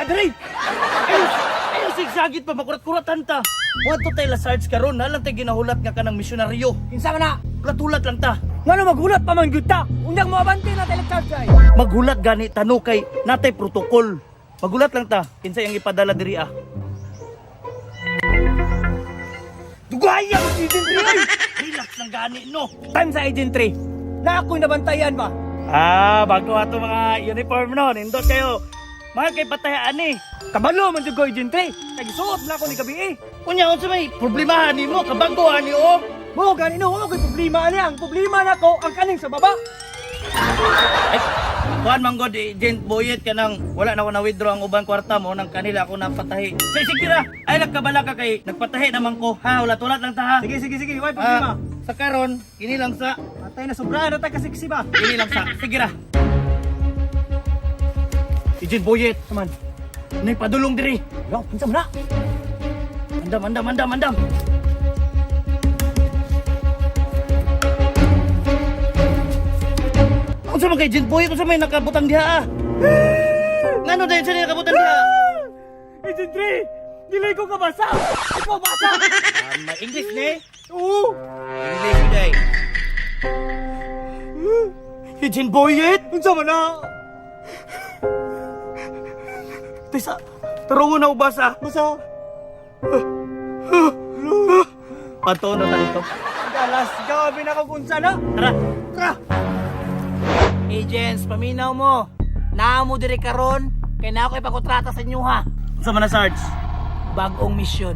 diri. Ayaw sigsagit pa, makurat-kuratan ta. Wato tayo la Sarge karon, nalang tayo ginahulat nga ka ng misyonaryo. Kinsa man na? Hulat-hulat lang ta. Ngano maghulat pa man gyud ta? Unyang mo abante na tele charge ay. Maghulat gani tano kay natay protokol. Maghulat lang ta, kinsa yang ipadala diri ah. Dugaya ko si Agent 3. Relax lang gani no. Time sa Agent 3. Na ako'y nabantayan ba? Bago ato mga uniform no, nindot kayo. Mahal kay patayaan eh. Kabalo man jud ko Agent 3. Nagisuot na ako ni gabi eh. Kunya unsa may problemahan nimo kabago ani o. Mo gani no, wala ko'y problema ani. Ang problema nako ang kaning sa baba. Ay, kuan man god Agent Boyet kanang wala na ako na withdraw ang uban kwarta mo nang kanila ako napatahi. Sige ra. Ay nagkabala ka kay nagpatahi naman ko. Ha, ulat-ulat lang ta ha. Sige, wala problema. Sa karon, kini lang sa Patay na sobra na ta kasi ba? kini lang sa. Sige ra. Agent Boyet, Saman. nay padulong diri. Yo, kinsa man na? Mandam. Unsa man kay Agent Boyet, unsa may nakabutang diha ah? Ngano dayon sa nakabutang diha? Agent 3, dili ko kabasa. Ikaw basa. May English ni? Oo. English day. Agent Boyet, Kinsa man na? tisa. Tarungon na ubasa. Basa. Pato na dito. Galas gabi na ko kunsa na. Tara. Tara. Agents, paminaw mo. Naamo diri karon kay na ako ipakontrata sa inyo ha. Unsa man na Sarge? Bagong misyon.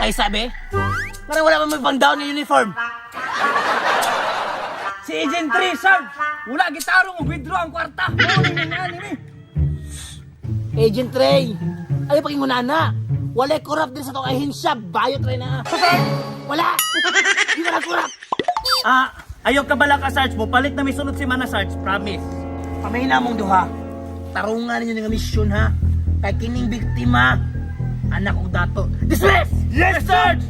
Ay sabi? Parang wala pa may pang down ng uniform. Si Agent 3, Sarge. Wala gitarong withdraw ang kwarta. Ano ni? Agent Ray, ay pakingunana. Wala corrupt din sa tong ahensya. Bayot rin na. Wala. Di wala corrupt. Ayaw ka bala ka Sarge mo. Palit na may sunod si Mana Sarge. Promise. Pamahina mong duha. Tarungan ninyo ng misyon ha. Kay kining biktima, anak kong dato. Dismiss! Yes, Sarge!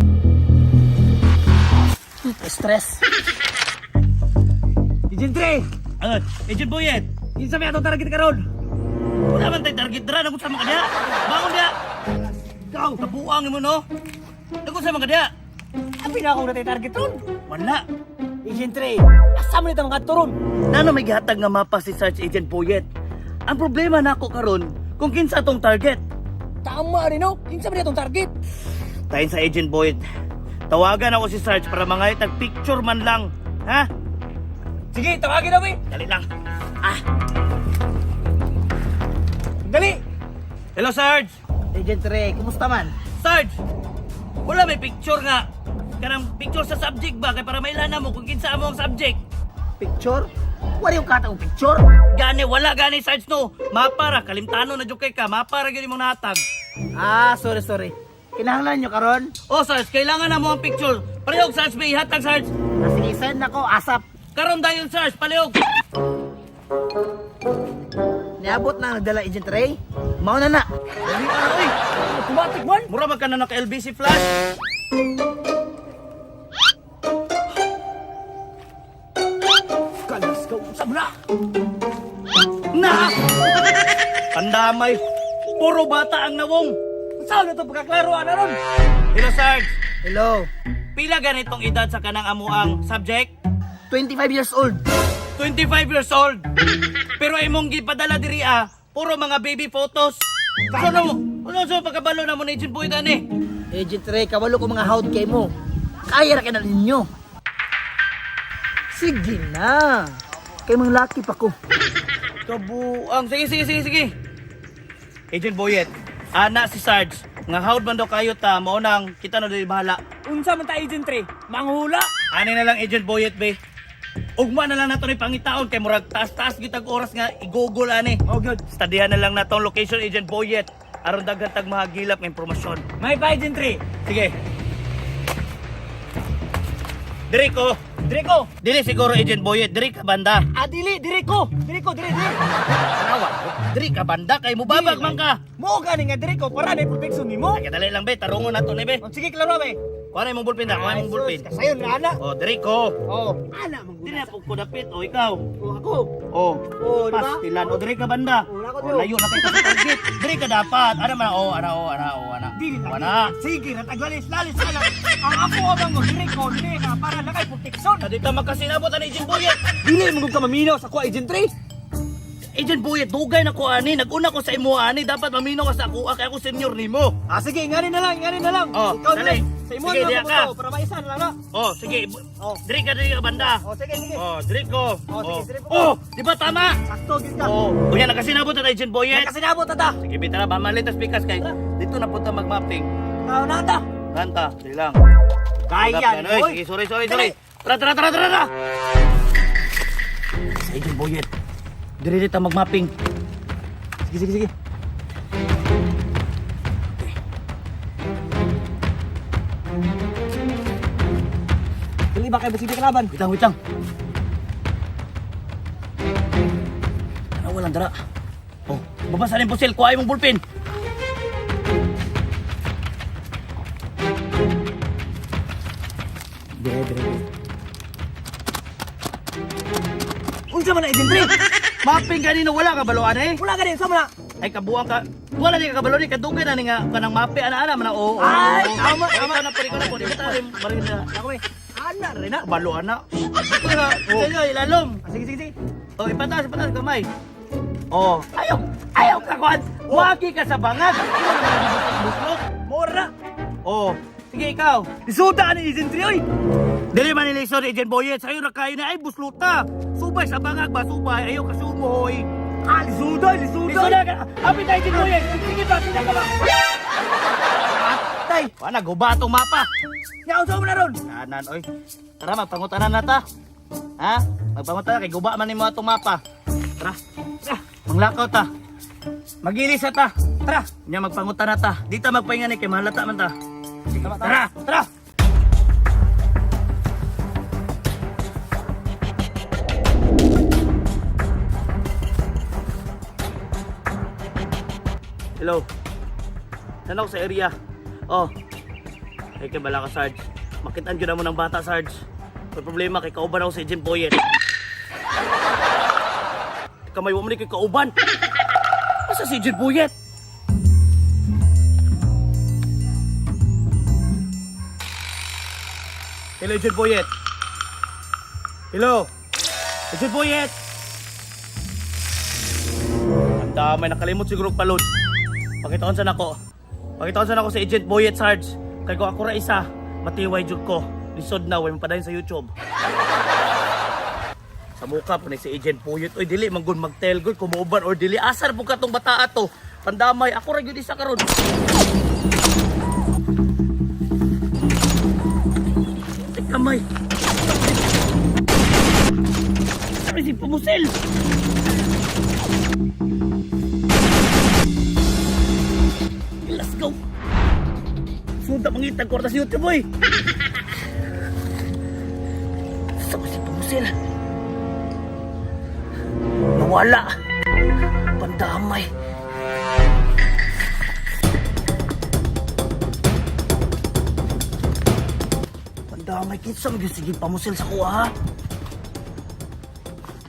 Stress. Agent 3, Agent Boyet. kinsa may atong target karon? Wala man tayo target dara. Nagun sa mga kanya. Bangon dia. Ikaw, kabuang mo no. Nagun sa mga kanya. Abi na akong natay target ron. Wala. Agent 3, asa man ito mga turon? Nano may gihatag nga mapa si Sarge Agent Boyet. Ang problema nako karon kung kinsa tong target. Tama rin no, kinsa man itong target? Tayo sa Agent Boyet. Tawagan ako si Sarge para mga itag picture man lang. Ha? Sige, tawagin na mi. Dali lang. Dali. Hello Sarge. Agent Ray, kumusta man? Sarge. Wala may picture nga. Kanang picture sa subject ba? Kaya para mailana mo kung kinsa mo ang subject. Picture? Wala yung katang picture? Gani, wala gani Sarge no. Mapara, kalimtano na jukay ka. Mapara gani mong nahatag. Sorry. Kinahanglan nyo karon? Oh Sarge, kailangan na mo ang picture. Palihog Sarge, may ihatag Sarge. Sige, send ako, asap. Karon dayon Sarge, palihog. Niabot na nagdala Agent Ray? Mauna na. Dali ka na, oy. Automatic man. Mura ba ka na naka-LBC flash? Kalas ka, sa mula. Na! Pandamay. Puro bata ang nawong. Saan na ito pagkaklaroan na ron? Hello Sarge. Hello. Pila ganitong edad sa kanang amuang subject? 25 years old. 25 years old. Pero imong gipadala diri puro mga baby photos. Ano so pagkabalo na mo na Agent Boyet ani? Agent Ray, kawalo ko mga hawd kay mo. Kaya ra ka na ninyo. Sige na. Kay mga laki pa ko. Kabuang. Sige. Agent Boyet, ana si Sarge. Nga hawd man daw kayo ta, mao nang kita na dili bahala. Unsa man ta Agent 3? Manghula. Ani na lang Agent Boyet be. Ugma na lang nato ni pangitaon kay murag taas-taas gitag oras nga i-google ani. Oh good. Studihan na lang natong location Agent Boyet aron daghan tag mahagilap nga impormasyon. May pa Agent 3. Sige. Diriko. Dili siguro Agent Boyet, diri ka banda. Dili ko. Dili. Tanawa. Diri ka banda kay mubabag man ka. Mo gani nga diri ko para may protection nimo. Kaya dali lang be, tarungon nato ni be. Sige, klaro be. Kuha na imong ballpen da, kuha na imong ballpen. Kasayon nga ana. Oh, Diriko. Oh, ana man Dili na po ko dapit. O ikaw. ako. Oh. Oh, di ba? Pastilan. O diri ka banda. Wala ko ako Layo na kayo sa target. Diri ka dapat. Ano man, ana. Dili na. Ana. Sige, natagalis, lalis na lang. Ang ako abang mo, dire ko, dire ka, para na kay proteksyon. Hindi ka magkasinabot ang Agent Boyet. Dili mo ka maminaw sa ko, Agent Trey. Agent Boyet, dugay na ko ani. Nag-una ko sa imo ani. Dapat maminaw ka sa ako. Kaya ako senior nimo. Ah, sige, ingani na lang. Oh, Ikaw dali. na. Sa imo Sige, na diya ako ka. mo to, para maisa na lang na. Oh, sige. Oh. Diri ka banda. Oh, sige. Oh, diri ko. Oh, sige, diri ko. Oh, di ba tama? Sakto, gid ka. Oh, kuya nakasinabot na Agent Boyet. Kasi nabot ta. Sige, bita na ba malitas pikas kay. Dito na punta mag-mapping. Na ta. Kanta, dili lang. Kaya ni Oy, boy. sige, sorry. Tara. Sa Agent Boyet. Diri dito mag-mapping. Sige. Dili ba kay basig kalaban? Wait lang. Ano walang dara? Oh, babasa rin po sil. Kuha mong bullpen. Dire. Unsa man na Agent Trey? Mapping kanino wala ka baluan eh. Wala ka din sa mana. Ay kabuang ka. Wala di ka kabalo ni kadugay na ni nga kanang mapi ana man oo. Ay, tama. na pari ko na po. Di ba tayo bari na Ako eh. Ana rin na. baluan na. Ito na. Sige, ilalom. Sige. Oh, ipataas kamay. Oh, ayaw ka kuan. Wagi ka sa bangag. Buslok. Mora. Oh, sige ikaw. Isuda ni Agent Trey oy. Dili man ni Lexor Agent Boyet, sayo na kayo na ay busluta. Subay sa bangag ba subay, ayaw ka sumuhoy. Ah, lisuda. Isuda ka. Apit tayo Agent Boyet. Sige ba, sige ka ba? Tay, Wala guba tong mapa. yaw sa mo na ron. Kanan oy. Tara magpangutanan na ta. Ha? Magpangutanan kay guba man nimo atong mapa. Tara. Manglakaw ta. Magilis ta. Tara. Nya magpangutan na ta. Dita magpahinga ni kay mahalata man ta. Tara. Hello. Saan ako sa area? Oh. Ay kay bala ka, Sarge. Makitaan ko na mo ng bata, Sarge. May problema kay kauban ako sa Agent Boyet. Kamay mo ni kay kauban. Asa si Agent Boyet? Hello, Agent Boyet. Hello. Agent Boyet. Ang damay nakalimot siguro palod. Pakitaon sa nako sa Agent Boyet, Sarge. Kay ko ako ra isa, matiway jud ko. Lisod na way mapadayon sa YouTube. Sa mukha po ni si Agent Boyet. Oy dili man gud mag-tell gud kumuban or dili asar po katong bata ato. Pandamay ako ra gyud isa karon. Kamay. Sabi si Pumusel. Let's go. Sudah mangitag kwarta sa YouTube, boy. Sabi si Pumusel. Nawala. Pandamay. Pandamay. Kinsa mag-sige Pumusel sa kuha, ha?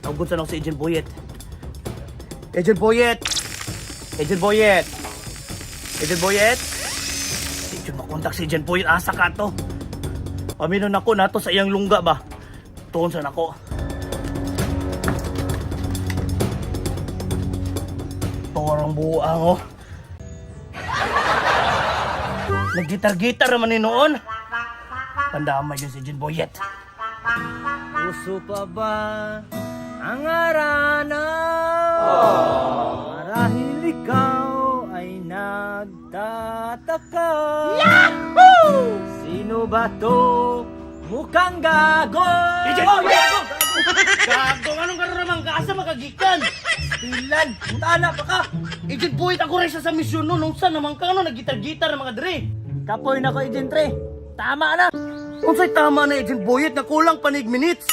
Tawagod sa ako si Agent Boyet. Agent Boyet! Agent Boyet! Agent Boyet! Di makontak si Agent Boyet. Asa ka to? Paminon ako nato sa iyang lungga ba? Tuon sa nako. Torang buang oh. Naggitar-gitar naman ni noon. Pandamay din si Agent Boyet. Puso pa ba ang arana? Marahil ikaw ay nagtataka. Yahoo! Sino ba to? Mukhang gago! Agent Boyet! Gago! Anong karoon naman kaasa makagikan? Pilan! Mutana pa ka! Agent Boyet, ako rin sa misyon no. Nung saan naman ka naggitar-gitar ng mga dre. Kapoy na ko, Agent Trey. Tama na! Unsay tama na Agent Boyet na kulang panig minutes.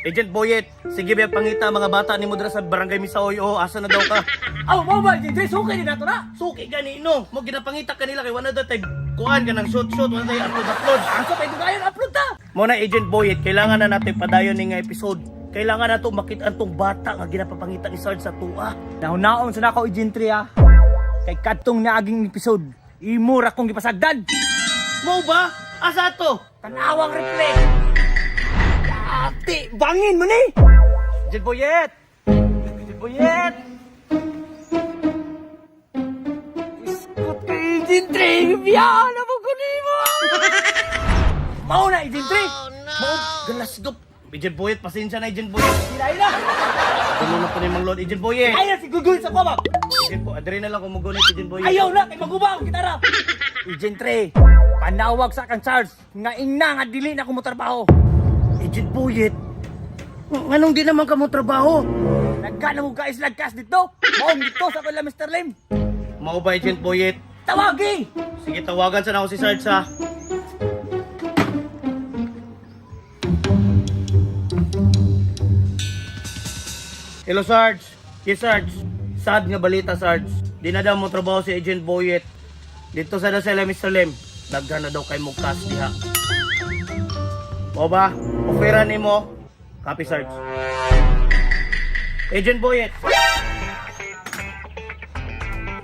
Agent Boyet, sige ba pangita mga bata ni mo dira sa barangay Misaoy o asa na daw ka? Aw, mo ba, Agent Trey? Sukay din nato na! Suki ganino, mo ginapangita kanila kay wala daw tay kuan ka ng shoot, wala tay upload. Ang sa pwede tayo upload ta! Mo na Agent Boyet, kailangan na natin padayon ni nga episode Kailangan na ito makita tong bata nga ginapapangita ni Sarge sa tuwa. Nahunaon sa nako Agent Trey ha. Kay katong naaging episode, imura kong gipasagdan. Mo ba? Asa to? Tanawang replay. Ate, bangin mo ni. Agent Boyet! Agent Boyet! Iskot kay Agent Trey, biyahan na mo ko nimo. Mao na Agent Trey. Mo, galasgop! Agent Boyet, pasensya na Agent Boyet. Hilay na. Tulo na po ni Mang Lord, Agent Boyet. Ayaw si Gugul sa kubak. Agent Boyet, adre na lang kung magunit, Agent Boyet. Ayaw na kay magubang gitara. Agent Trey, panawag sa kang Charles nga ina nga dili na ko mo trabaho. Agent Boyet, anong di naman ka mo trabaho? Nagkana mo guys lagkas dito. Maong dito sa kula Mr. Lim. Mao ba, Agent Boyet? Tawagi. Sige, tawagan sa na ako si Sarge, ha? Hello, Sarge. Yes, Sarge. Sad nga balita, Sarge. Di na daw mo trabaho si Agent Boyet. Dito sa Dasela, Mr. Lim. Daghan na daw kay mong cash diha. O ba? Opera ni mo. Copy, Sarge. Agent Boyet.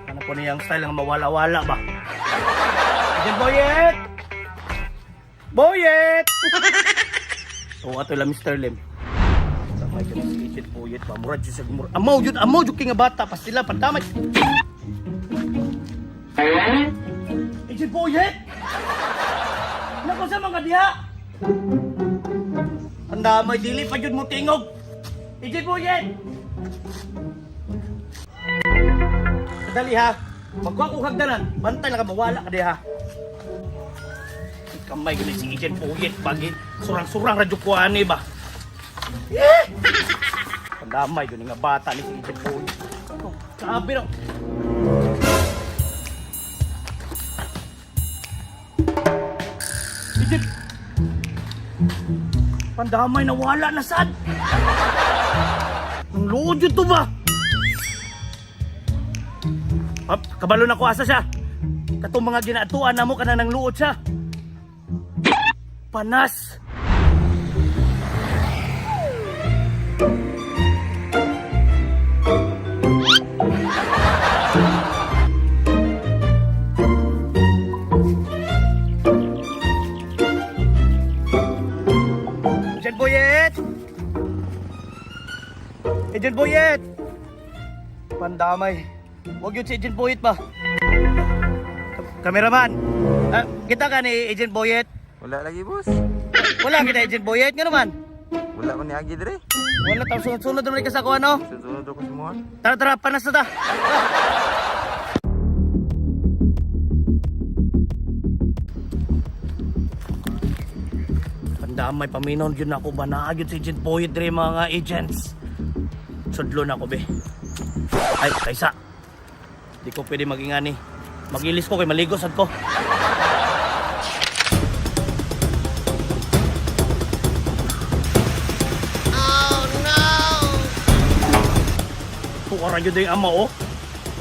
Ano po niyang style nga mawala-wala ba? Agent Boyet! Boyet! O ato lang, Mr. Lim. May ka si Agent Boyet pa. Murad siya sa gumura. Amaw yun king nga bata. Pastila, pandamay. Agent Boyet! Nako sa mga diha! Pandamay, dili pa yun mo tingog. Agent Boyet! Dali ha. Magkuha kong hagdanan. Bantay lang ka, mawala ka diha. Kamay ganun si Agent Boyet. Bagay, surang-surang radyo ko ani ba? Pandamay doon nga bata ni si Agent Boyet. Sabi no. Agent! Pandamay nawala na sad. Nang luod yun to ba? Kabalo na ko asa siya. Katong mga ginatuan na mo ka na nang luod siya. Panas! Agent Boyet! Agent Boyet! Pandamay. Huwag yun si Agent Boyet ba? Kameraman! Kita ka ni Agent Boyet? Wala lagi, boss. Wala kita Agent Boyet nga naman. Wala man ni Agi dire. Wala tao sunod-sunod naman ka sa ko ano? Susunod ako semua. Tara, panas na ta. Pandamay paminon yun ako ba na yun si Agent Boyet dire mga agents. Sudlo na ako be. Ay, kaysa. Di ko pwede magingani. Magilis ko kay maligo sad ko. Tukara yun yung ama oh.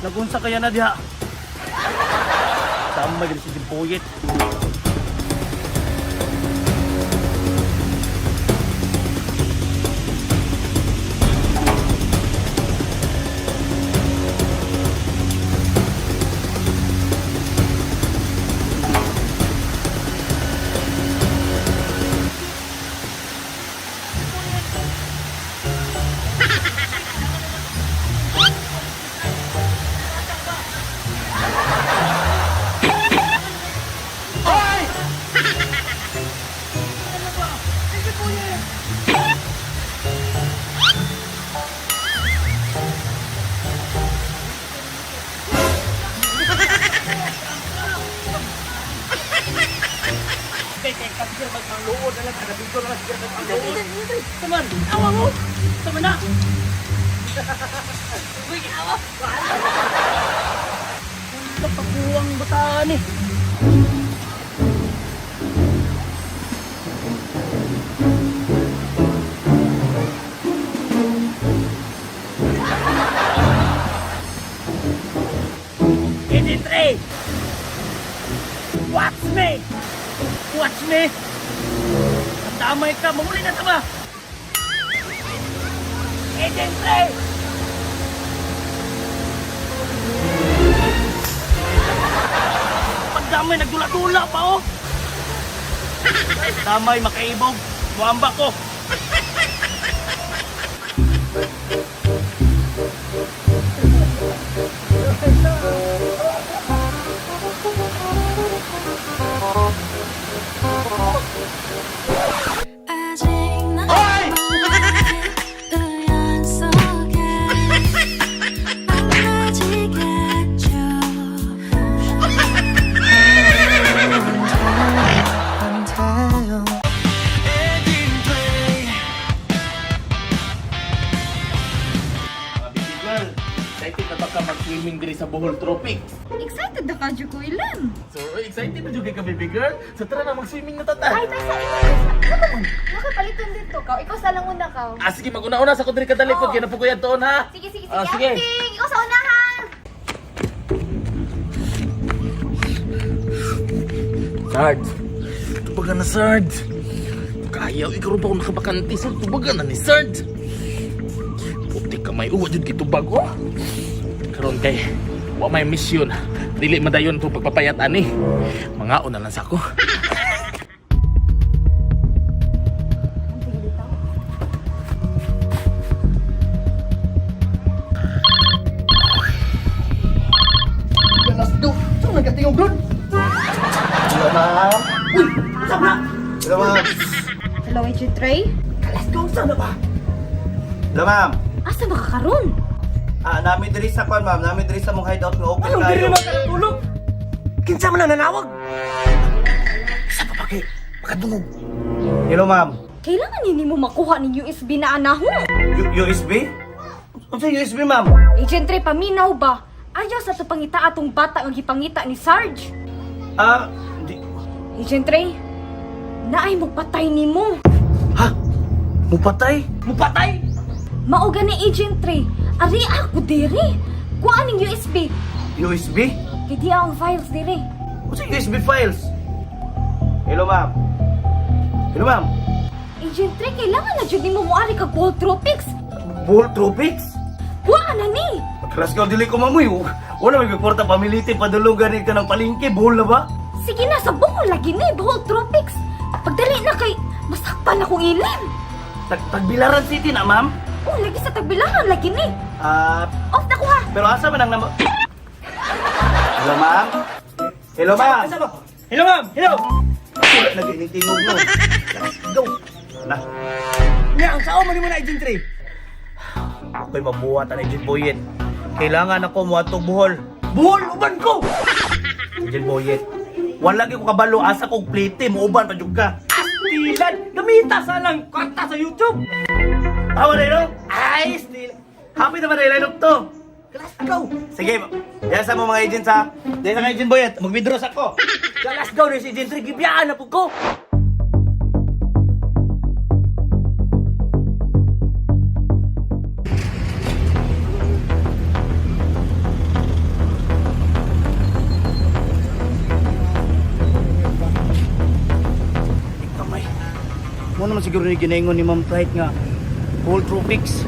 Nagunsa kaya na diha. Tama yun si Agent Boyet. Magpangluod na lang, kadabito na lang siya magpangluod. Saman, awa mo! Saman na! Uy, awa! Wala pagbuwang bataan eh. Agent Trey! Watch me! Watch me! Ang damay ka! Mamuli na ka ba? Agent Trey! Pagdamay, nagdula-dula pa oh! Damay, makaibog. Muamba ko. 아직 난 의연 속에 만나지겠죠. Mga baby girl, excited na ba ka mag-swimming diri sa Bohol Tropics? Excited na ka, Jukuilan. So, excited na juga ka baby girl? So tara na, mag-swimming na tata. Ay, basta ikaw. Nakapalitan dito ka. Ikaw sa lang una ka. Ah, sige, mag-una-una sa kudri ka dalikod. Oo. Kaya na po kuya doon ha. Sige, sige, sige. Ah, sige. Acting! Ikaw sa unahan! Sarge, tubagan na Sarge. Kaya, ikaw ba akong nakabakante Sarge? Tubagan na ni Sarge. Puti ka may uwa dyan kitubag oh. Karon kay, wa may misyon. Dili madayon itong pagpapayatan eh. Mga una lang sa ako. Let's go! Saan nagkatingog doon? Hello, ma'am. Uy! Saan na? Hello, ma'am. Hello, Agent Trey. Let's go! Saan na ba? Hello, ma'am. Asa ba ka karon? Nami diri sa kwan, ma'am. Nami diri sa mong hideout nga open Anong kayo. diri naman ka natulog? Kinsa man na nanawag? Isa pa paki, makadungog. Hello, ma'am. Kailangan hindi mo makuha ni USB na anaho. USB? Ano sa USB, ma'am? Agent Trey, paminaw ba? Ayaw sa pangita atong bata ang gipangita ni Sarge. Di... Agent Trey, naay mo patay ni mo. Ha? Mupatay? Mupatay! Mauga ni Agent Trey. Ari ako diri. Kuha ning USB. USB? Kaya ang files diri. Ano sa USB files? Hello, ma'am. Hello, ma'am. Agent Trey, kailangan na dyan mo muari kag Bold Tropics. Ball Tropics? Kuha na ni. Kelas ka dili ko mamoy. Wala may kwarta pamiliti padulugan ka ng palengke. Ball na ba? Sige na, sa buhol lagi ni, Bold Tropics. Pagdali na kay, masakpan akong ilim. Tagbilaran City na, ma'am. Oh, lagi sa tagbilangan lagi ni. Off na ko ha. Pero asa man ang nama... Hello, ma'am? Hello, ma'am? Asa ba? Hello ma'am! Hello! Wala nag-initingog no. Go! Na, Nga, ang sao man mo na Agent Trey. ako'y mabuhat ang Agent Boyet. Kailangan ako mo atong buhol. Buhol, uban ko! Agent Boyet. Wala lagi ko kabalo asa kong plite. Muuban pa dyan ka. Astilan! Gamita sa lang kwarta sa YouTube! Tawa na yun? Ay, still. Happy naman na ilanok to. Let's go! Sige, yan sa mga agents ha. Yan sa mga Agent Boyet. Mag-withdraw ako. Let's go na si Agent Trey. Gibiyaan na po ko! Kamay. Mo naman siguro ni ginaingon ni Ma'am Pride nga Bohol Tropics.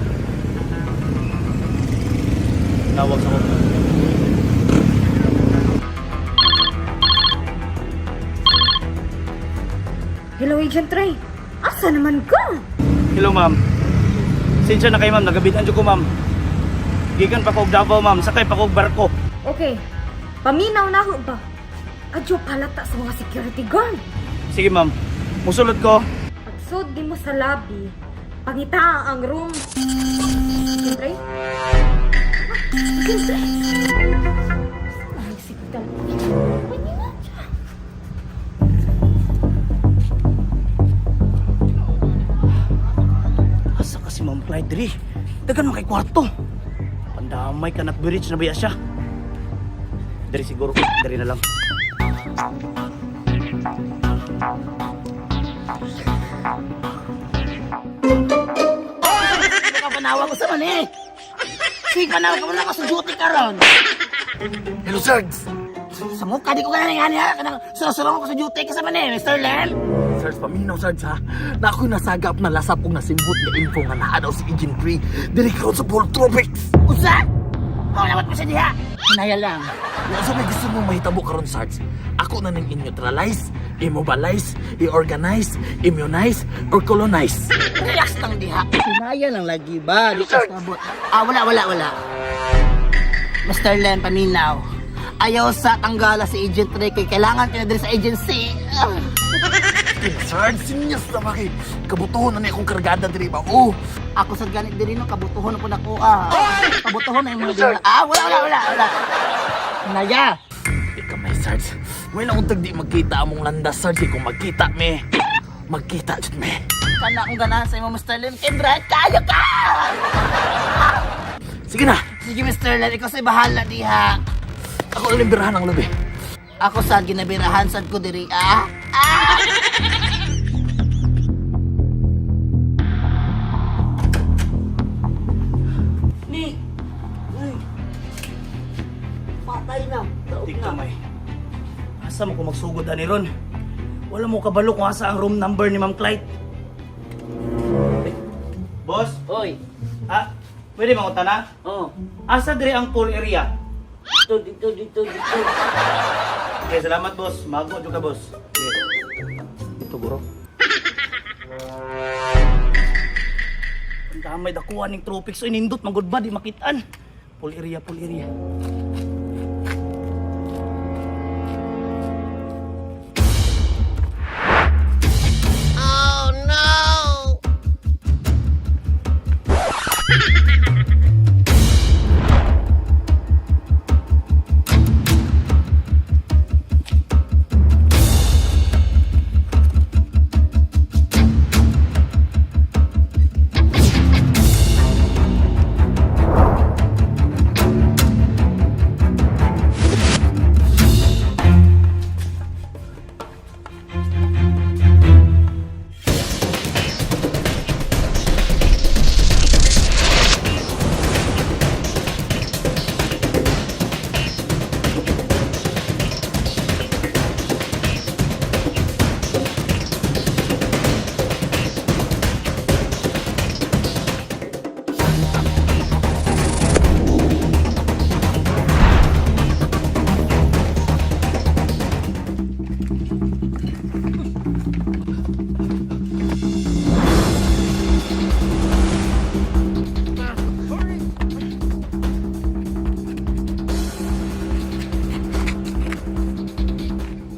Nawag sa ko. Hello, Agent Trey. Asa naman ka? Hello ma'am. Sinsya na kayo ma'am, nagabitan ko ma'am. Gikan pa kog Davao ma'am, sakay pa kog barko. Okay, paminaw na ho ba? Adyo palata sa mga security guard. Sige ma'am, musulod ko. Pagsud di mo sa lobby, pangita ang room. Agent Trey? Agent Trey? Ay, sige ka. Asa kasi Ma'am Clyde diri? Dagan mo kay kwarto. Pandamay ka nakbirich na biya siya. Diri siguro, diri na lang. Panawag ko sa man eh! Sige, panawag ka muna ako sa duty ka ron! Hello, Sarge. Sa mukha, di ko ka na nangyari ha! Susurong ko sa duty ka sa man eh, Mr. Len! Sarge, paminaw Sarge ha. Na ako'y nasagap na lasap kong nasimbot na info nga naadaw si Agent 3 diri karon sa Pole Tropics. Usa? Maulawat mo siya diha. Hinaya lang. Kung sa may gusto mong mahitabo karon Sarge, ako na nang i-neutralize, immobilize, i-organize, immunize, or colonize. Relax lang diha. Hinaya lang lagi ba? Di ka sabot. Wala. Mr. Len, paminaw. Ayaw sa tanggala si Agent Ray kay kailangan pinadali sa agency. Sarge, sinyas na bakit? Kabutuhon na niya akong kargada diri ba? Oh, Ako sa ganit din no, kabutuhon po na ko Kabutuhon na yung mga dila. Wala. Hinaya. ikaw may Sarge. May na untag di magkita among landas Sarge. Kung magkita me, magkita jud me. Kana akong ganahan sa imo, Mr. Len. Kendra, kayo ka! Sige na, Sige, Mr. Len, ikaw sa'y bahala diha. ako ulit birahan ang lubi. Ako sa ginabirahan sad ko diri, Ni! Uy! Patay na. Taog Tika na. may. Asa mo ko magsugod ani ron? Wala mo kabalo kung asa ang room number ni Ma'am Clyde. Boss, Oy! pwede mangunta na? Oh! Asa dire ang pool area? Dito. Okay, salamat boss. Mago juga boss. Okay. Ito bro. Ang damay dakuan ning tropics. So inindot magud ba di makitaan. Pool area.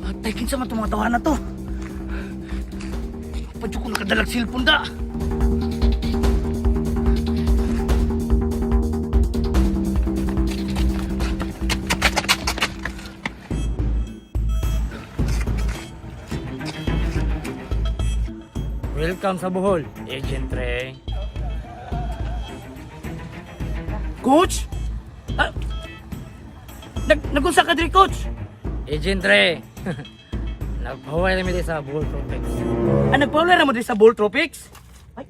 Atay, kinsa man itong mga tawanan na to? Padyo ko nakadalag silpon da. Welcome sa Bohol, Agent Ray. Coach? Nagunsa ka diri, Coach? Agent Ray. Nagpahuway namin din sa Bohol Tropics. Nagpaulay na mo diri sa Bohol Tropics? Ay.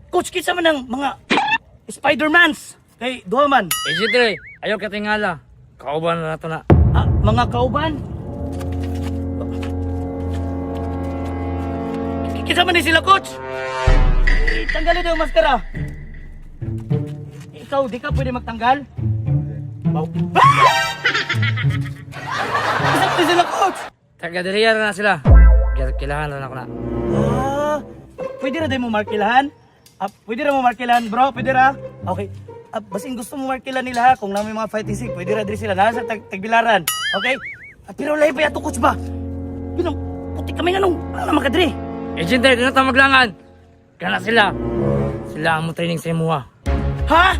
Coach, kinsa man ang mga Spider-Mans kay Duhaman? Agent Ray, ayaw katingala. Kauban na nato na. Mga kauban? Kinsa man ni sila, Coach? Tanggalin daw yung maskara. Ikaw, di ka pwede magtanggal? Isang di sila, Coach! Taga-diriya na sila. Kailangan na ako na. Pwede na din mo markilahan? Pwede na mo markilahan, bro? Pwede na? Okay. Basing gusto mo markilahan nila ha, kung namin mga fighting sick, pwede na din sila. Nasa tagbilaran. Okay? Pero lahi pa yato, Coach ba? Pinang, puti kami nga nung, ano naman kadri? Agent Ray, di na tayo maglangan. Kana sila. Sila ang mo training sa imuha. Ha?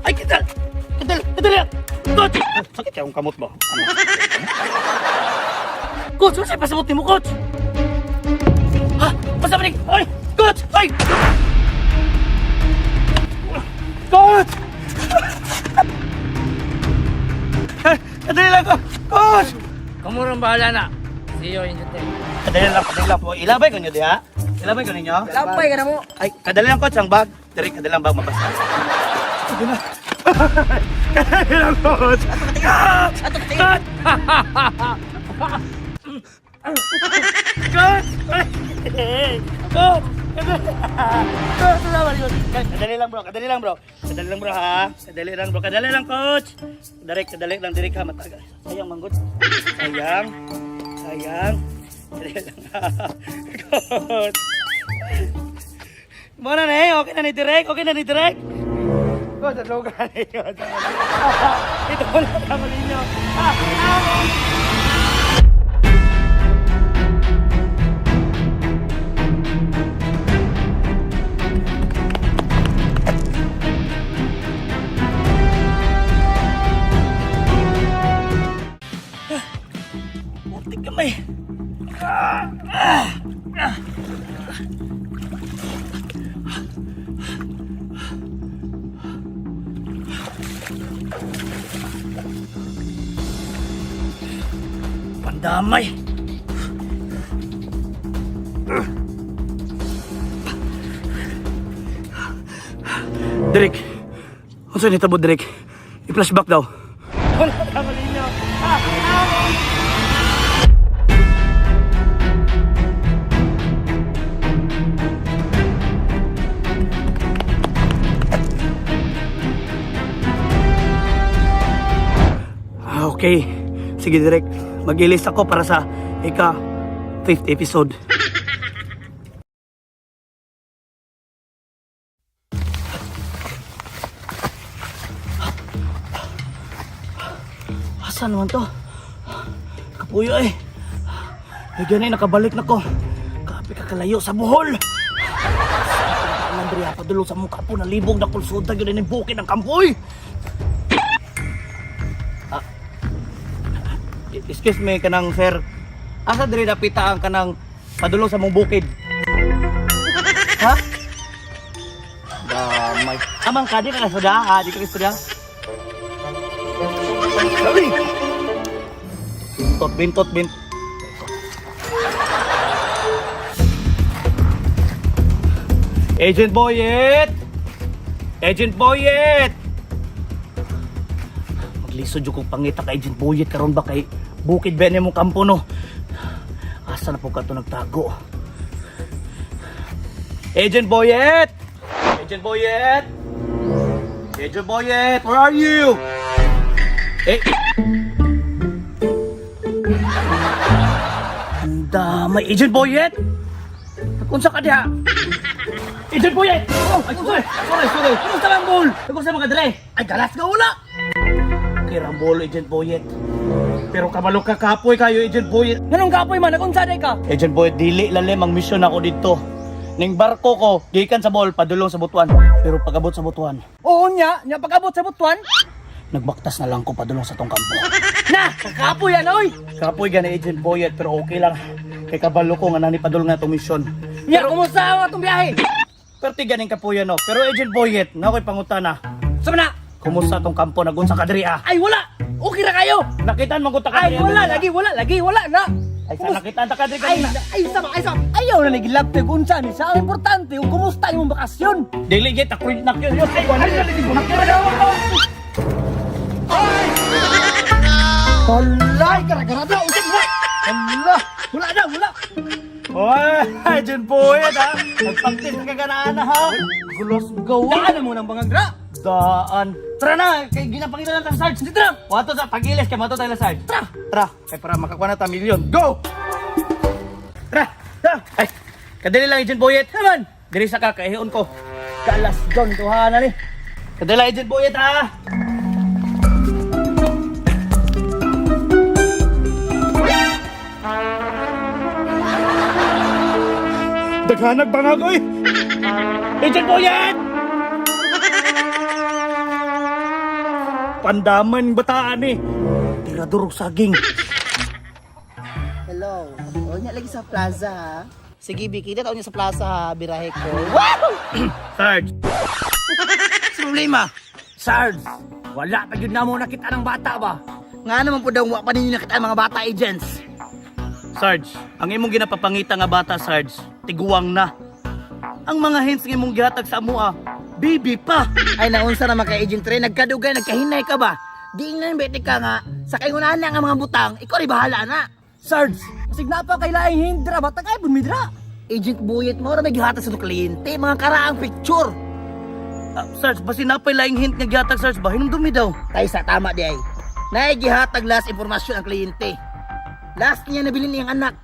Ay, kadal! Coach! Sakit yung kamot ba? Ano? Coach, ano siya pasabot ni mo, Coach? Ha? Pasabot ni... Ay! Coach! Ay! Coach! Kadali lang ko! Coach! Kamurang bahala na. See you, Agent Ray. Kadali lang po. Ilabay ko nyo di ha? Ilabay ko ninyo? Lampay ka na mo. Ay, kadali lang, Coach, ang bag. Diri, kadali lang bag, mabasa. Sige na. Kadali lang, Coach. Coach! Coach! Coach! Coach! Kadali lang bro, kadali lang bro. Kadali lang bro ha. Kadali lang bro, kadali lang coach. Kadali lang direk ha matagal. Sayang manggod. Sayang. Sayang. Kadali lang ha. Coach. Mana na eh, okay na ni direk, okay na ni direk. Coach, at loga ni coach. Ito ko lang kamo ninyo. Muntik kamay. Pandamay. Derek, unsa ni tabo Derek? I-flashback daw. Wala tama ninyo. Okay. Sige, direct. Mag-ilis ako para sa ika-5th episode. Asan naman to? Kapuyo eh. Ay, ganay, nakabalik na ko. Kapi kakalayo sa buhol. Andrea, padulong sa mukha po, nalibog na kulsuda. Yun ay bukid ng kampoy. Excuse me, kanang sir. Asa diri napita ang kanang padulong sa mong bukid? Ha? Damay. Amang ka, di ka kasudya, ha? Di ka kasudya? Dali! Bintot. Agent Boyet! Agent Boyet! Maglisod yung kong pangita ka Agent Boyet karon ba kay bukid ba niya mong kampo no? Asa na po ka ito nagtago? Agent Boyet! Agent Boyet! Agent Boyet! Where are you? Ang damay Agent Boyet! Kunsa ka diha? Agent Boyet! Oh, ay, sorry. Kumusta bang bol? Kumusta mga dre? Ay, galas nga wala! Kirambol, Agent Boyet. Pero kabalo ka kapoy kayo, Agent Boyet. Ganong kapoy man, nakunsaday ka? Agent Boyet, dili lalim ang misyon ako dito. Ning barko ko, gikan sa ball, padulong sa butuan. Pero pag-abot sa butuan, Oo nya pag-abot sa butuan. nagbaktas na lang ko padulong sa tong kampo. Na, kakapoy yan oy. Kapoy gani Agent Boyet, pero okay lang. Kay kabalo ko nga nani padulong na itong misyon. Nya, kumusta ang atong biyahe? Pero tiganing kapuya no. Pero Agent Boyet, nga ako'y pangutana. Sama na. Kumusta tong kampo nagunsa ka diri ah? Ay, wala. Okay na kayo. Nakitaan mo ka Ay, wala lagi, wala na. Ay, sa nakitaan ta ka diri Ay, kanina. ayaw na nagilabte kung saan siya. Ang importante, yung kumusta yung bakasyon. Dili git ako nak yun. Ay, wala na lagi ko. Hala, gara-gara na. Usap mo. Hala, wala. Oy, Agent Boyet ha. Nagpaktis ka ganaan na ha. Gulos gawa na mo ng mga gra. Daan. Tara na, kay ginapakita lang sa Sarge. Dito na. Wato sa pagiles kay mato tayo sa Sarge. Tara. Kay para makakuha na ta milyon. Go! Tara. Ay, kadali lang Agent Boyet. Naman. Diri sa kakaihion ko. Kalas John tuhanan ni. Kadali lang Agent Boyet ha. Daghanag bangag oy. Agent Boyet! Pandaman bataan eh. Tirador og saging. Hello. O niya lagi sa plaza ha. Sige, Vicky, dito niya sa plaza ha. Birahe ko. Sarge. Sa problema. Sarge. Wala pa yun na mo nakita ng bata ba? Nga naman po daw wa pa ninyo nakita ang mga bata agents. Sarge, ang imong ginapapangita nga bata, Sarge, tiguwang na. Ang mga hints nga imong gihatag sa amua, baby pa. Ay naunsa naman kay Agent Ray, nagkadugay, nagkahinay ka ba? Di nga bete ka nga, sa kayunahan na nga mga butang, ikaw rin bahala na. Sarge, Sig na pa kay laing hindra bata kay bumidra. Agent Buyet mo na may gihatag sa kliyente, mga karaang picture. Sarge, basi napay laing hint nga gihatag Sarge ba? Hinumdumi daw. Tay sa tama di ay. Naigihatag last impormasyon ang kliyente. Last niya nabili niyang anak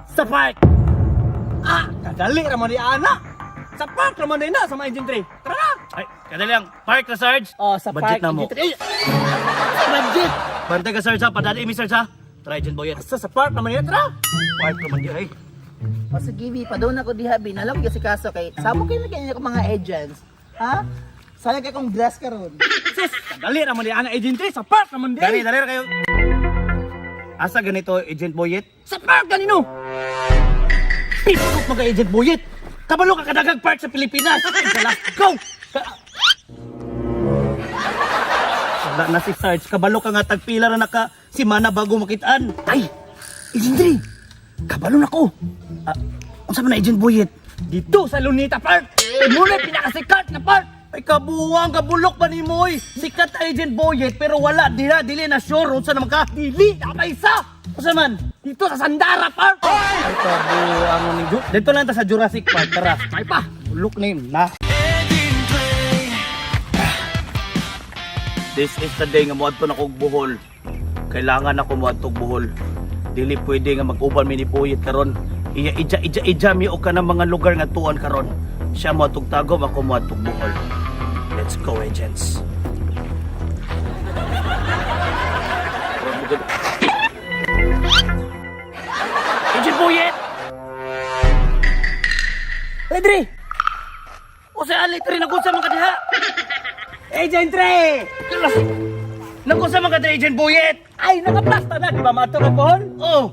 sa park. Kadali raman ni ana. Sa park raman din na sa mga Agent Ray. Tara na. Ay, kadali lang. Park na Sarge. Oh, sa Budget park. na mo. Ay, budget. Bantay ka Sarge ha, padali mi Sarge ha. Try Agent Boyet. Sa park naman yan. Tara. Park naman di ay. O sige, pa doon ako diha, binalam kasi kaso kay sabo kayo na ko mga agents. Ha? Sayang kay kong bless ka ron. Sus, kadali raman ni ana Agent Ray. Sa park naman din. Dali ra kayo. Asa ganito Agent Boyet? Sa park ganino. Pisok mga Agent Boyet. Kabalo ka kadagag park sa Pilipinas. Go! Wala na si Sarge. Kabalo ka nga tagpila na naka si Mana bago makitaan. Ay, Agent Ray. Kabalo na ko. Unsa man na Agent Boyet? Dito sa Lunita Park. Muna pinakasikat na park. Ay kabuwang, kabulok pa ni Moy. Sikat Agent Boyet pero wala dili na sure unsa naman ka. Dili, nakaisa. Unsa man? Dito sa Sandara Park. Ay kabuwang ni dito lang ta sa Jurassic Park tara. Ay pa. Bulok name na. This is the day nga moadto na kog buhol. Kailangan ako moadto buhol. Dili pwede nga mag-uban mi ni Boyet karon. Ija mi o ka ng mga lugar nga tuon karon. Siya moadtog tagom, ako moadtog buhol. Let's go, agents. Agent Boyet! Pedri. O sa alit rin ako sa mga diha. Agent Ray. Naku sa mga Agent Boyet. Ay, nakaplasta na. Di ba maturapon? Oh,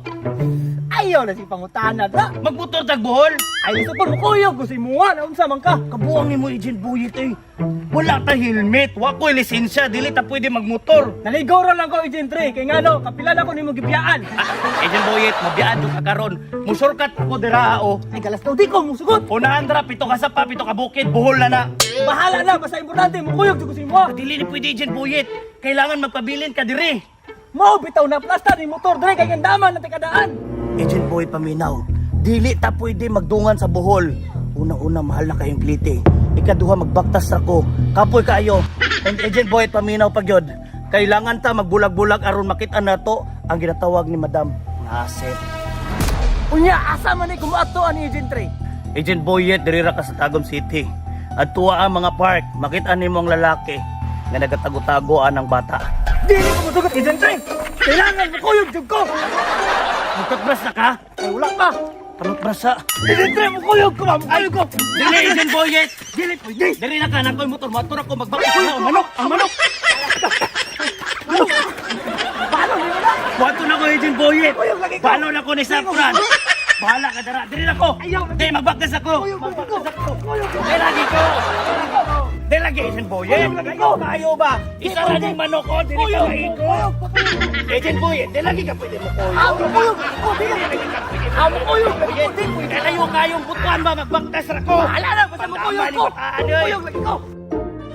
Ayaw na si pangutana na. magmotor tag buhol. Ay, gusto ko mukuyog ko si Mua. Naunsa man ka. Kabuang ni mo Agent Boyet eh. Wala ta helmet, wa ko lisensya, dili ta pwede magmotor. Naligaw ra lang ko, Agent Ray. Kaya nga no, kapila na ko ni mo gibiyaan. Agent Boyet, mabiyaan ka karon. Musurkat ako dira o. Ay, galas daw di ko musugot. Unahan dra, pito ka sapa, pito ka bukid, buhol na na. Bahala na. Basta importante, mukuyog ko si Mua. Dili ni pwede Agent Boyet. Kailangan magpabilin ka diri. Mo, bitaw na plasta ni motor. Dre, kaya gandaman na tikadaan. Agent Boyet paminaw. Dili ta pwede magdungan sa buhol. Una-una mahal na kayong plite. Ikaduha magbaktas ra ko. Kapoy kaayo. And Agent Boyet paminaw pagyod. Kailangan ta magbulag-bulag aron makita nato ang ginatawag ni Madam na asset. Unya, asa man ay kumuato ani Agent Ray. Agent Boyet diri ra ka sa Tagum City. At tuwa ang mga park, makita nimo ang lalaki nga nagatago-tagoan ng bata. Dili ko musugot, Agent Ray. Kailangan mukuyog jud ko. Magkatbras na ka? Ay, wala pa. Kamagbrasa. Agent Ray, mukuyog ko ba? Mukuyog ko. Dili Agent Boyet. Dili pwede. Dili na ka nakoy motor, motor ako magbaktas na ang manok, ang manok. Paano ni wala? Wato na ko Agent Boyet. Mukuyog lagi ko. Paano na ko ni Safran? Bahala ka dara. Dili na ko. Ayaw, lagi. Di magbaktas ako. Mukuyog ko. Mukuyog ko. Di lagi ko. Di lagi Agent Boyet. Mukuyog ko. Kayo ba? Isa na yung manok ko. Dili ka maiko. Agent Boyet. Di lagi ka pwede mo ko. Ah, mukuyog. Oh, di Dili lagi ka pwede. Ah, mukuyog. Boyet. Kalayo kayong butuan ba magbaktas ra ko. Bahala na, basta mukuyog ko. Mukuyog lagi ko.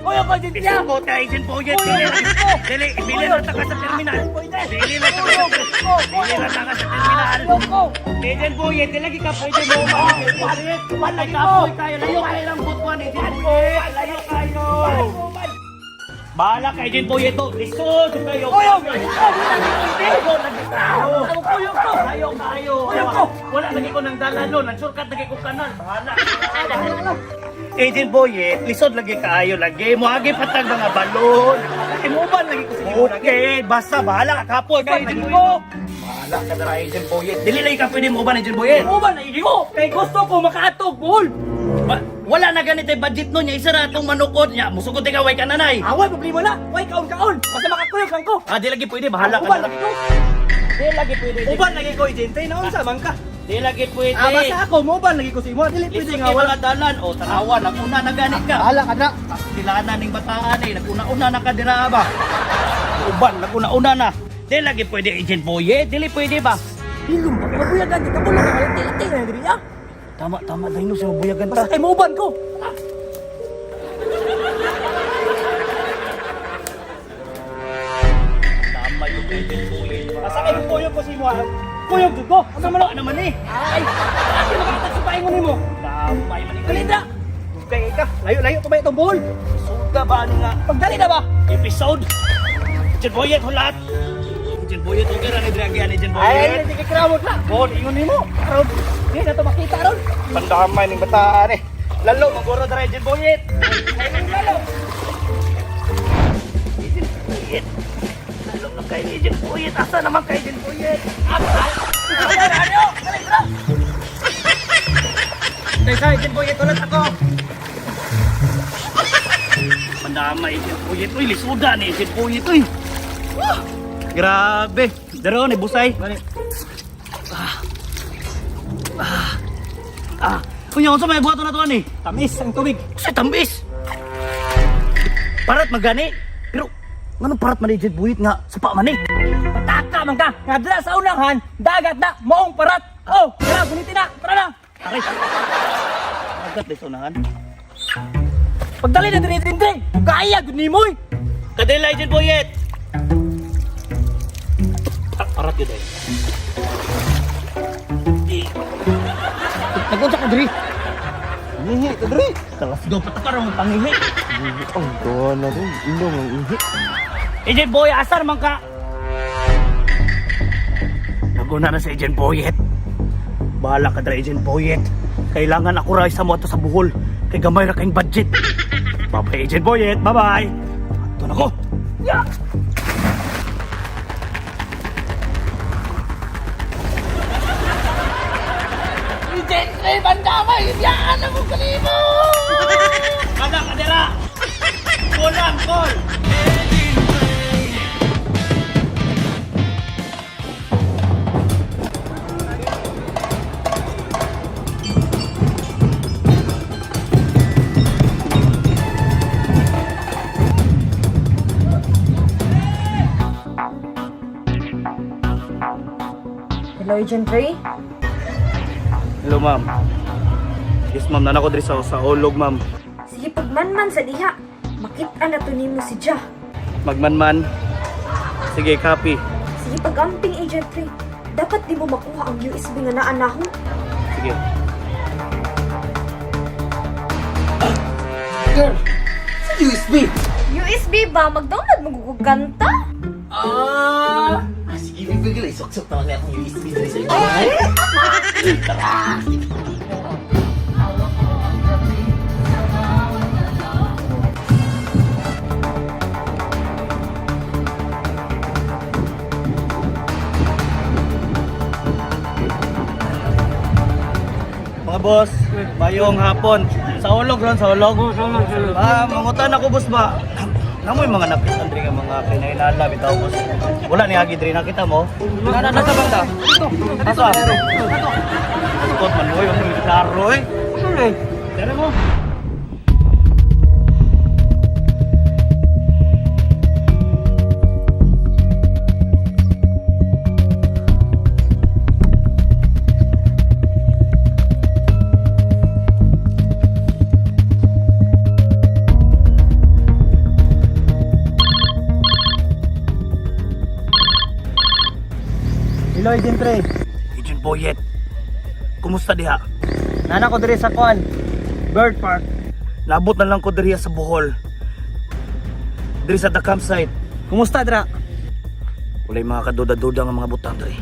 Mukuyog ko, Agent Ray. Isang kota Agent Boyet. Dili lagi ko. Dili. Ibili na taka sa terminal. Dili na taka sa terminal. Dili na taka sa terminal. Mukuyog ko. Agent Boyet, di lagi ka pwede mo umalis. Balay ka po kayo. Layo kayo ng butuan, Agent Boyet. Layo kayo. Bahala ka, Agent Boyet. Lisod kayo. Mukuyog. Layo, nagtraho. Mukuyog ko. Layo kayo. Wala lagi ko ng dalano. Nag-shortcut lagi ko kanan. Bahala. Agent Boyet, lisod lagi kayo lagi. Muagi patag mga balon. Imuban lagi ko sa inyo. Okay, basta bahala ka kapoy ka, Agent Boyet. Bahala ka na, Agent Boyet. Dili lagi ka pwede mo ba, Agent Boyet? Imuban lagi ko. Kay gusto ko makaatog, buhol. Wala na ganito yung budget nun niya. Isa na itong manukod niya. Musugod ka, way ka nanay. Away, problema na. Way, kaon-kaon. Basta makakuyog lang ko. Ah, di lagi pwede. Bahala ka Uban na. lagi ko. Di lagi pwede. Uban lagi ko, Agent Ray. Naunsa man ka. Di lagi pwede. Basta ako, muban lagi ko sa imo. Dili pwede Lisod nga kayo wala. mga dalan. O, tanawa. Naguna na ganit ka. Bahala ka na. Silanan ng bataan eh. Naguna-una na ka dira ba? Uban, naguna-una na. Di lagi pwede, Agent Boyet. Dili pwede ba? Hilom ba? Mabuyagan kita mo lang. Tilti na diri ah. Tama, dahil no, sinubuyagan Basta ta. kay muban ko. Tama yung Agent Boyet. Basta kay mukuyog ko sa imo. kuyog ko. Asa man Ano naman eh? Ay, ano ka sa paingon nimo? Damay man ikaw. Kalindra. Kay ka, layo-layo pa ba itong buhol? Suga ba ano nga? Pagdali na ba? Episode. Jen Boyet hulat. Jen Boyet okay ra ni Dragian ni Jen Ay, Boyet. hindi ka krawot na. Bod ingon nimo. Karon, hindi na to makita ron. Pandamay ning bataan eh. Lalo magoro dra Jen Boyet. Ay, lalo. Jen Boyet. Lalo na kay Jen Boyet. Asa naman kay Jen Boyet? Ano? Kalindra. Teka, Jen Boyet ulit ako. Pandamay Jen Boyet. Uy, lisuda ni Jen Boyet uy. Grabe. Daro ni busay. Kunya unsa may buhaton na to ani? Tamis ang tubig. Sa tambis. Parat magani. Pero ngano parat man ni Jen Boyet nga supa man eh. Pataka man ka. Nga sa unahan, dagat na, moong parat. Oh, tara, gunitin na. Tara na. Aray. Agad dito nahan. Pagdali na dinitinding. Kaya, gud ni mo eh. Kadilay Jen Boyet. Parat yun eh. Nagunsa ka diri. Ihi, kadri. Talas daw patakarang pangihi. Ang gawa na rin. Indong ang ihi. Agent Boy, asar man ka? Naguna na sa Agent Boyet. Bahala ka dra Agent Boyet. Kailangan ako rin sa mo sa buhol. Kay gamay na kayong budget. Bye-bye Agent Boyet. Bye-bye. Ito na ko. Yeah. Ay, bandamay. Yan ang mga kalimo. Kada kadera. Kulang, kol. Hello, Agent Ray? Hello, ma'am. Yes, ma'am. Nanako diri sa Olog, ma'am. Sige, pagmanman sa diha. Makita na to nimo si Jah. Magmanman. Sige, copy. Sige, pag-amping, Agent Ray. Dapat di mo makuha ang USB nga naanahon. Sige. Girl, sa USB. USB ba? Mag-download maguguganta? Sige, bigla. Isok-sok naman nga akong USB dali sa ito. Mga boss, mayong hapon. Sa Olog ron, sa Olog. Mangutan ako, boss ba? Namoy mga napitan diri nga mga kinainala bitaw, boss. Wala ni agi diri nakita mo. Nasa banda. Asa? Ikot man mo yung klaro eh. Dere mo. Hello, Agent Ray. Agent Boyet. Kumusta diha? Nana ko diri sa kuan. Bird Park. Nabot na lang ko diri sa Bohol. Diri sa the campsite. Kumusta dira? Walay mga kaduda-duda nga mga butang diri.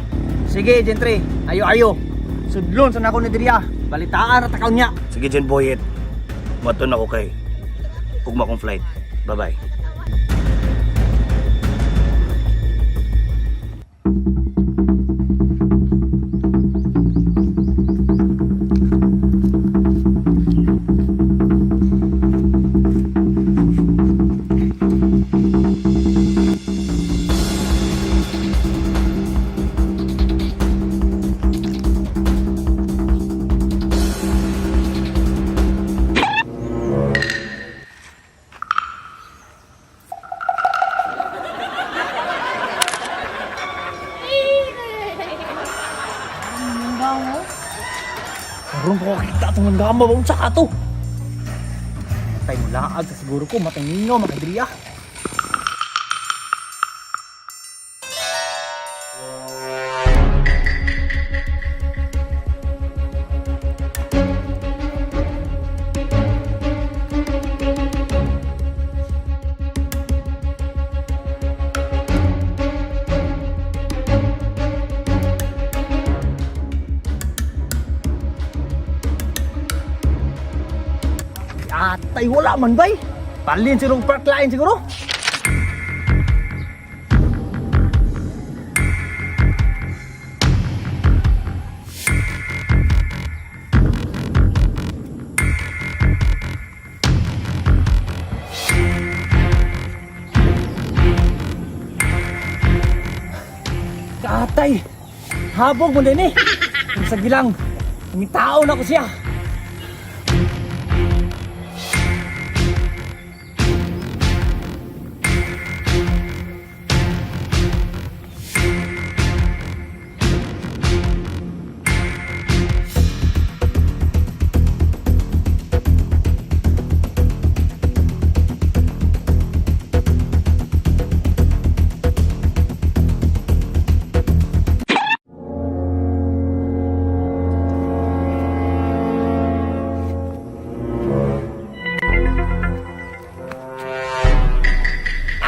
Sige, Agent Ray. Ayo-ayo. Sudlon sa nako ni diriya. Balitaan at takaw niya. Sige, Agent Boyet. Maton ako kay ugma kong flight. Bye-bye. Karon ko kita itong gama ba unsa ka to? Tay mo laag sa siguro ko matay ninyo mga diriya. Atay, wala man bay. Palin siguro park line siguro. Atay, habog mo din eh. Sa gilang, umitaon ako siya.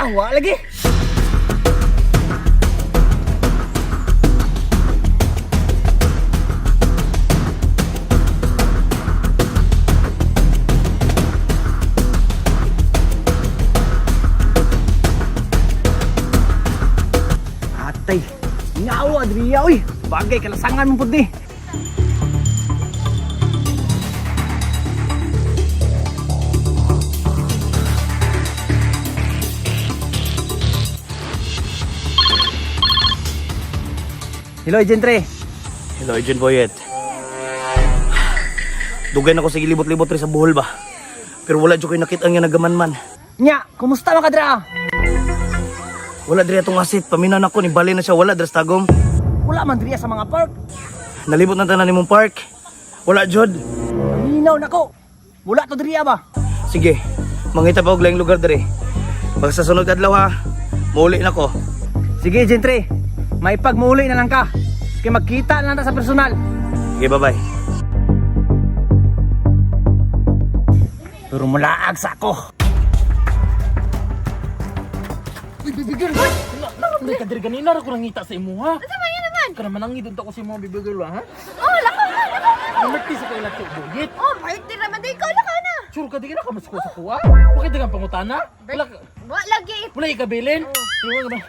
Awa lagi. Atay, nyawa diri oy. Bagay kalasangan mo pud ni. Hello, Agent Tre. Hello, Agent Boyet. Dugay na ko sa gilibot-libot rin sa buhol ba? Pero wala dyan kayo nakita nga nagaman-man. Nya, kumusta mga kadra? Wala diri atong asit. Paminaw na ko, ni bali na siya. Wala dras tagom. Wala man diri sa mga park. Nalibot na tanan ni mong park. Wala jod. Minaw nako. Wala to diri ba? Sige, mangita pa og laing lugar diri. Pag sa sunod adlaw ha, mauli na ko. Sige, Agent Tre. May pagmuli na lang ka. Kaya magkita na lang ta sa personal. Okay, bye-bye. Pero mulaag sa ako. Uy, bibigil! Nakamday ka diri ganina ako nangita sa imo ha? Ano ba yan naman? Ka naman nangidon ko sa imo bibigil ha? Oh, laka na, laka na. Namerti sa kailat yung bugit. Oh, birthday naman din ko, laka na. Sure ka di ka nakamasko sa kuha? Bakit di ka pangutana? Wala ka... Wa lagi. Wala ikabilin? Iwan ka ba?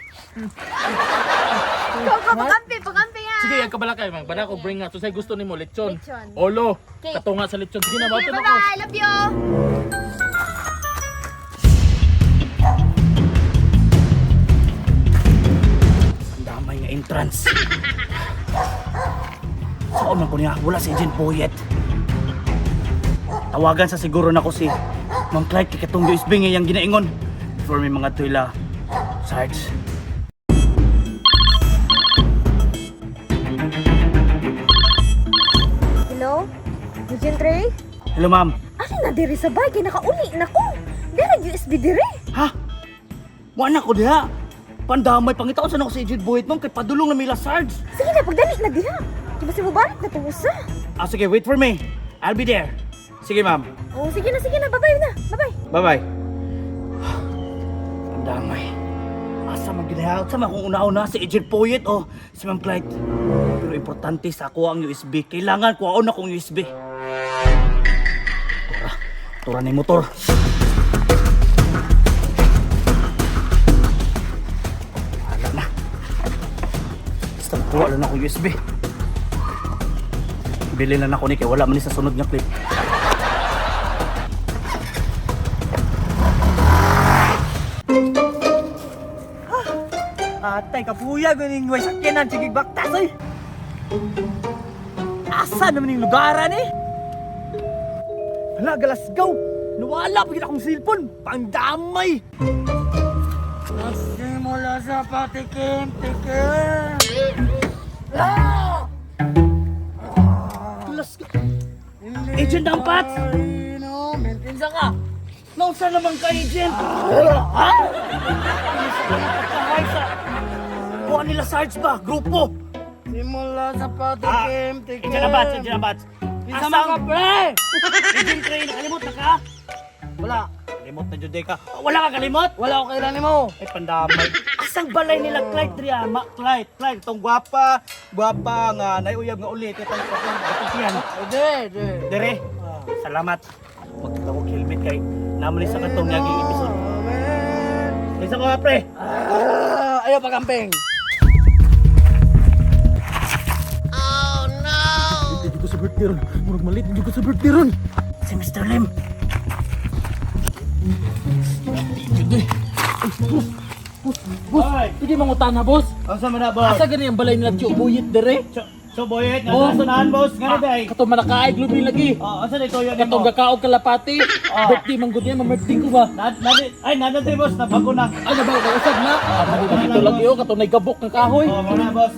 Ikaw ka, pakampi ha. Sige, ang kabala kayo. Bala ko bring nga. So, say gusto ni mo, lechon. Lechon. Olo. Okay. Katunga sa lechon. Sige na, Okay, bato na ko. bye-bye. Love you. Ang damay nga entrance. Saan man ko niya? Wala si Agent Boyet. Tawagan sa siguro na ko si Ma'am Clyde kay katong USB nga yung ginaingon. For may mga tuila. Sarge. Hello? Agent Ray? Hello ma'am. Ano na diri sa bagay? Nakauli na ko. Dira USB diri. Ha? Wala ko diha. Pandamay pangitaon sa ako si Agent Boyet ma'am kay padulong na mila Sarge. Sige na, pagdali na diha. Di ba si Mubarak na tusa? Ah sige, wait for me. I'll be there. Sige ma'am. Oh, sige na. Bye-bye na. Bye-bye. Bye-bye. Pandamay. Asa magginahawag sa kung una-una si Agent Boyet o si Ma'am Clyde. Pero importante sa ako ang USB. Kailangan kuhaon akong USB. Tura na yung motor. Wala na. Basta makuha lang akong USB. Bili na ako ni kaya wala man ni sa sunod nga clip. Atay, kapuya, ganing way sakyanan, sige baktas ay. Asa naman yung lugaran eh? Hala, galasgaw. Nawala pa akong cellphone. Pangdamay. Simula sa patikim-tikim. Agent Dampat! Pinsa ka. Nausa naman ka, Agent! Ha? Kuha nila Sarge ba? Grupo! Simula sa patikim-tikim. Agent Dampat! Pinsa ka, pre? Agent Trey, nakalimot na ka? Wala. Kalimot na Juday ka. Wala ka kalimot? Wala ko kailan mo. Ay, pandamay. Asang balay nila Clyde Drian? Clyde, itong gwapa nga, naiuyab nga ulit. Ito yan. Ede. Dere, salamat. Magkita ko helmet kay namali sa katong naging episode. Isa ko nga pre. Ayaw pagamping. Hindi ko sa birthday ron. Murag malit, hindi ko sa birthday ron. Si Mr. Lim. Boss, hindi mangutan na, boss. Asa man na boss? Asa gani ang balay nila Tio Buyit dire? So boyet, Oh. nasunahan boss. Nga day. Kato manakaig lubi lagi. Asa na ito yun Kato gakaog kalapati. Birthday man gud yan, birthday ko ba? Nandun boss, nabago na. Ano ba, usag na? Dito lagi oh, kato naigabok ng kahoy. Muna boss.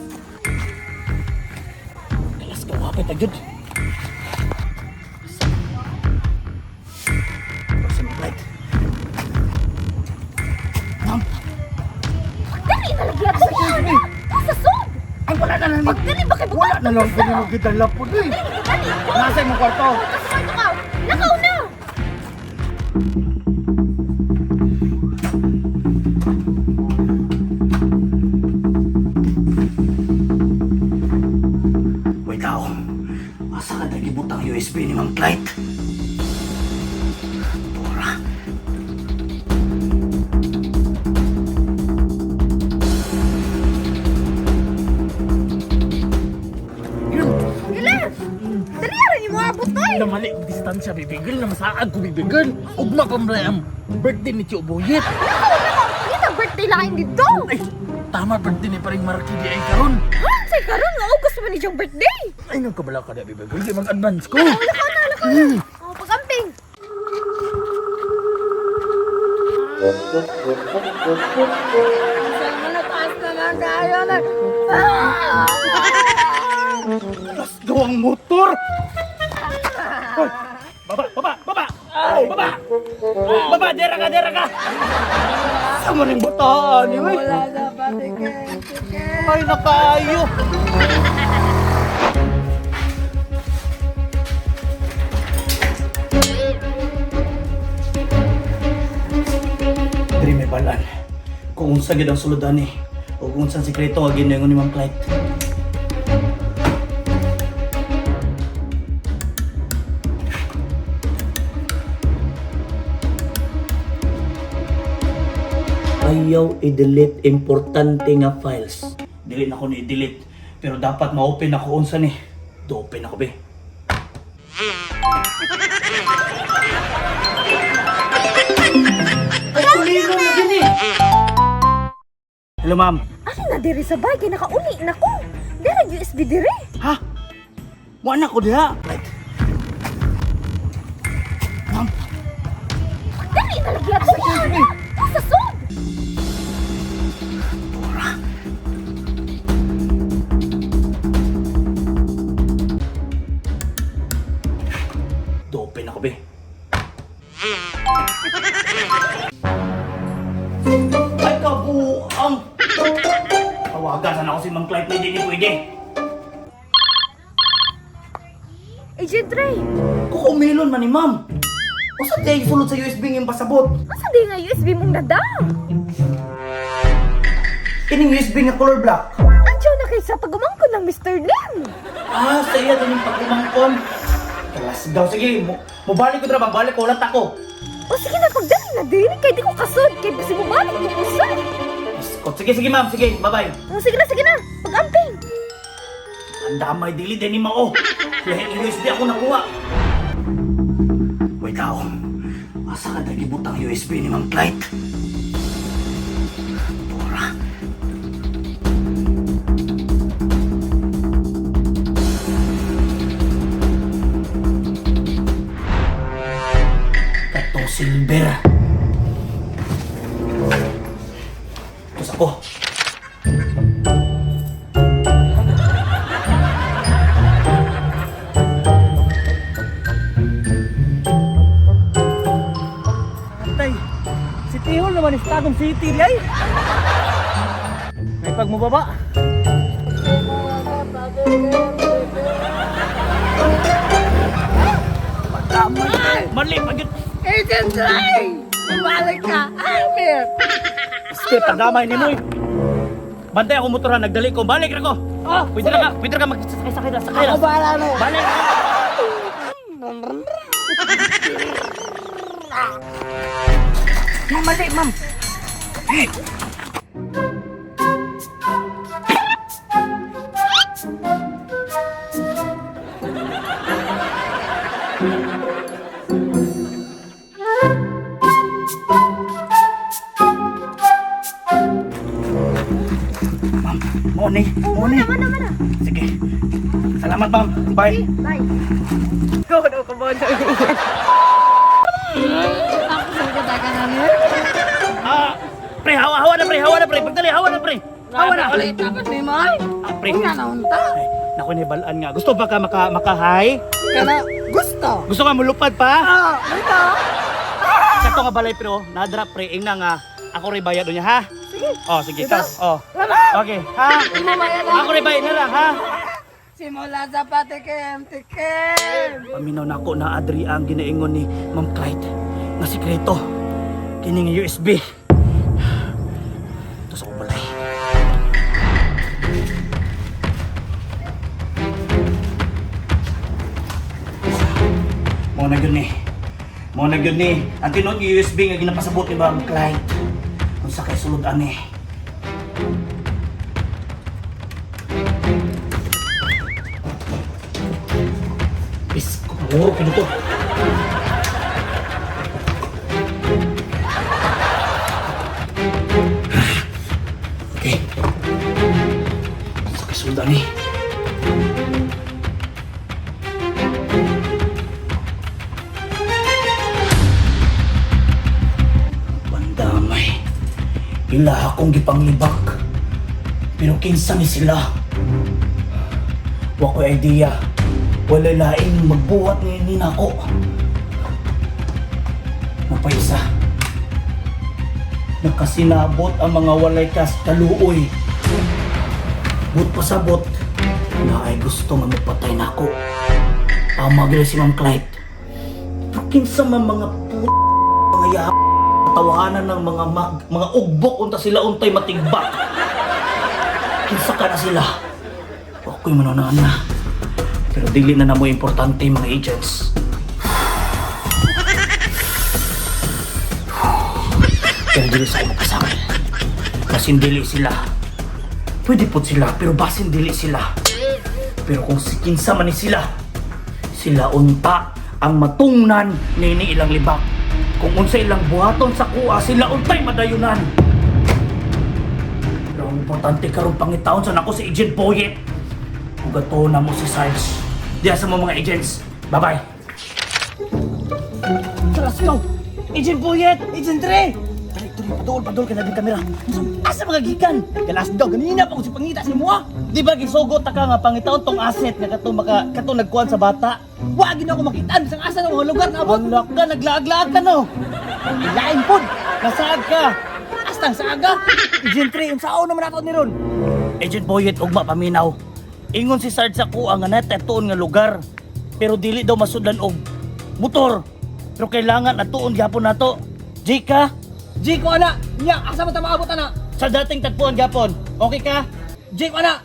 Kalas ka wapit agad. Dali na lagi ato niya. Sa sud. Ay, wala na lang. Dali ba kay bukas? Na lang pinag kita lapod eh. Dali. Nasa imong kwarto. Kasama ka. Nakaw na. Wait ako. Asa ka nagibot ang USB ni Mang Clyde? Tora. Dali ra ni mo abot na. Na mali ang distansya, bibigil na masaag ko bibigil. Ugma pa mo ang birthday ni Tio Buyit. Kita birthday lain dito. Ay, tama birthday ni paring Marky di ay karon. Ha? Say karon nga August man ni jang birthday. Ay, nang kabala ka na bibigil, di mag-advance ko. Oh, pagamping. Mas gawang motor! Hoy! Baba! Baba! Baba! Baba! Baba! Dera ka! Dera ka! Sama rin butaan eh! Wala na patikit! Ay, nakaayo! Diri may balan. Kung unsa gid ang suludan eh. O kung unsa ang sikreto ang ginengon ni Mang Clyde. Ayaw i-delete importante nga files. Dili na ko ni i-delete. Pero dapat ma-open ako unsa ni. Do-open ako be. Pagkulino na din eh. Hello ma'am. Ano na diri sa bay kay nakauli na ko. Dira USB diri. Ha? Wala ko diha. Ma'am. Dali na lagi ato niya. Sa sud. Do-open ako be. Ay kabuang! Tawagan sana ako si Mang Clyde na hindi pwede. Agent Ray. Kukumilon man ni ma'am. O sa tayo sulod sa USB ng pasabot. Asa di nga USB mong nada? Kining USB nga color black. Andiyaw na kay sa pagumangkon ng Mr. Lim. Ah, sa iya din yung paglimangkon. Kalas daw, sige. Mubalik ko drama, balik ko, ulat ako. O sige na, pagdali na din. Kay di ko kasod. Kay basi mo balik mo usap. Sige, sige ma'am, sige, bye-bye. O sige na. Pag-amping. Ang damay dili din ni Mao. Lahing USB ako nakuha. Wait ako. Asa ka nagibot ang USB ni Mang Clyde? Tora. Katong silver. Tapos ako. Tay, si Tihol naman is Tagum City di ay. May pagmubaba. Mali, pagit. Agent Ray! Balik ka! Amir! Step, tagamay ni mo eh. Bantay ako motoran, nagdali ko. Balik na ko. Oh, Pwede na ka magsasakay-sakay na. Sakay na. Ako bahala na. Balik. Ma'am, mali, ma'am. Ma'am, muni. Mana? Sige. Salamat, ma'am. Bye. Bye. Go, no, kabono. Pre, hawa na pre. Pagdali, hawa na pre. Hawa na. Tapos ni May. Pre. Una na unta. Ay, naku ni balaan nga. Gusto ba ka maka-hi? Kana gusto. Gusto ka mulupad pa? Dito. Sa to nga balay pero na-drop pre ing na nga ako rin bayad niya ha. Sige. Oh, sige ka. Oh. Okay, ha? Ako rin bayad na lang ha. Simula sa patikim. Paminaw na ako na Adri ang ginaingon ni Ma'am Clyde nga sikreto. Kining USB. Ito sa balay. Mo na gyud ni. Ang tinuod yung USB nga ginapasabot ni Ma'am Clyde. Kung sa kay sulod ani. Is, kumuro kino to. Okay. Sa kay sulod ani. Bandamay. Ila akong gipanglibak. Pero kinsa ni sila. Wa ko idea. Wala laing magbuhat ni nako. Napaisa. Nakasinabot ang mga walay kas kaluoy. But pasabot na ay gusto nga magpatay nako. Pamagil si Ma'am Clyde. Pero kinsa man mga mga yap tawanan ng mga ugbok unta sila untay matigbak. Kinsa ka na sila. Ako'y manunaan na. Pero dili na namo importante mga agents. Pero dili sa imong kasakal. Basin dili sila. Pwede po sila, pero basin dili sila. Pero kung si kinsa man ni sila, sila unta ang matungnan nini ilang libak. Kung unsa ilang buhaton sa kuha, sila untay madayunan. Pero ang importante karong pangitaon sa nako si Agent Boyet. Kung gato na mo si Sarge. Diyan sa mga agents. Bye-bye. Let's go! Agent Boyet! Agent Dre! Padol ka na din kamera. Asa mga gikan? Galas daw, ganina pa kung si pangita si mo. Di ba gisugot ta ka nga pangitaon tong asset nga katong nagkuhan sa bata? Wagi na ako makitaan bisang asa ng mga lugar na abot. Wala ka, naglaag-laag ka no. Ilain pod, nasaag ka. Astang saaga. Agent Dre, yung sao naman nato ni ron. Agent Boyet, ugma paminaw. Ingon si Sarge sa kuha nga natatuon nga lugar. Pero dili daw masudlan og motor. Pero kailangan atuon gyapon nato. Jika, Jiko ana. Nya asa man ta maabot ana? sa dating tagpuan gyapon. Okay ka? Jiko ana.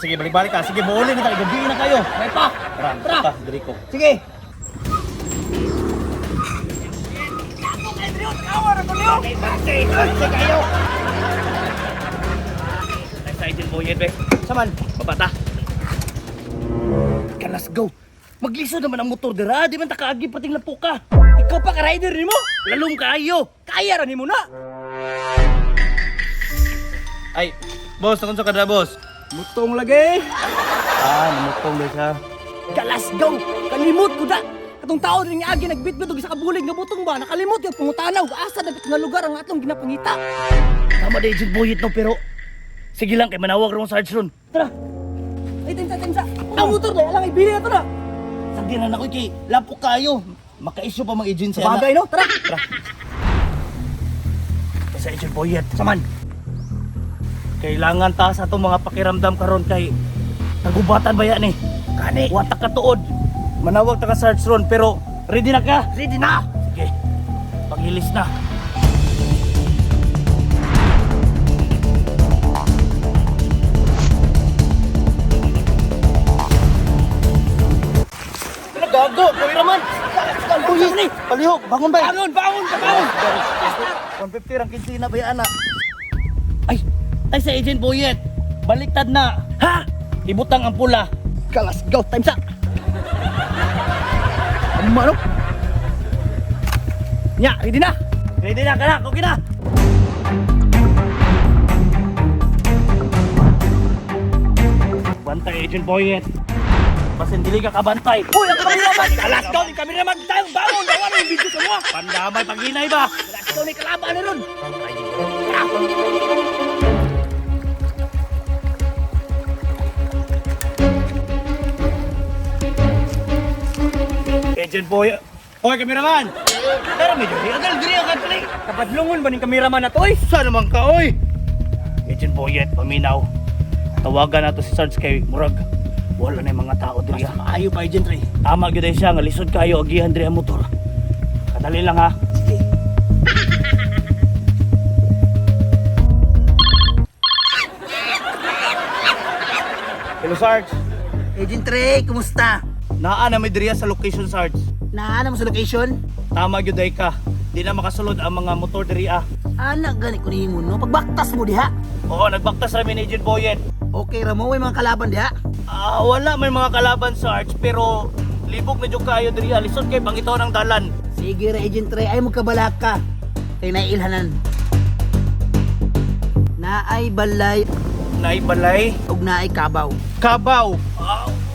Sige, balik-balik ka. Sige, buulin kita. Gabi na kayo. May pa. Tara, pa, diri ko. Sige. Excited mo yun, be. Saman. Babata. Let's go. Magliso naman ang motor dira. Di man takaagi pating lapo ka. Ikaw pa ka rider nimo? Lalong kaayo. Kaya ra nimo na. Ay, boss, nakon sa kadra, boss. Mutong lagi. Namutong ba siya? Galas go. Kalimot ko da. Katong tao rin nga agi nagbitbit og isa ka bulig nga butong ba nakalimot yung pangutanaw asa dapat nga lugar ang atong ginapangita. Tama din yung buyit no, pero sige lang kay manawag ron Sarge ron. Tara. Ay tinsa. Ang motor na lang ibili na to na. Sagdi na ako kay lapo kayo. Maka-issue pa mga agency na. Bagay no. Tara. Sa agent Boyet, saman. Kailangan ta sa itong mga pakiramdam karon kay nagubatan ba yan eh. Kani. Watak ka tuod. Manawag ta ka Sarge ron pero ready na ka? Ready na. Sige, panghilis na. Gago, kawin naman! Uy, palihog, bangon ba? Bangon, bangon ka, bangon! 150 rang kinsina ba yan, Ay sa Agent Boyet, baliktad na. Ha? Ibutang ang pula. Kalas, go, time sa. Ano? Nya, ready na. Ready na, kana, okay na. Bantay, Agent Boyet. Basin dili ka kabantay. Uy, ang kameraman. Alas daw ni kameraman tayo. Bangon, bangon yung video sa mga. Pandamay, paghinay ba? Ikaw ni kalaban na ron. Agent Boyet. Hoy, kameraman! Pero medyo diri agad pala. Kapadlungon ba ning kameraman na to, oy? Saan naman ka, oy? Agent Boyet, paminaw. Tawagan nato si Sarge kay Murag. Wala na yung mga tao diri. Maayo pa, Agent Ray. Tama gyud siya nga lisod kayo agihan diri ang motor. Kadali lang ha. Sige. Hello Sarge. Agent Ray, kumusta? Naa na may diriya sa location Sarge. Naana mo sa location? Tama gyud ay ka. Di na makasulod ang mga motor diri ah. Anak, gani ko mo, no? Pagbaktas mo diha. Oo, nagbaktas ra min Agent Boyet. Okay, Ramo, may mga kalaban diha. Wala may mga kalaban Sarge pero libog na jud kayo diri ah. Lisod kay bangitaw ng dalan. Sige ra, Agent Ray, ay mo kabalaka. Kay naiilhanan. Naay balay Naibalay. ug naay kabaw. Kabaw.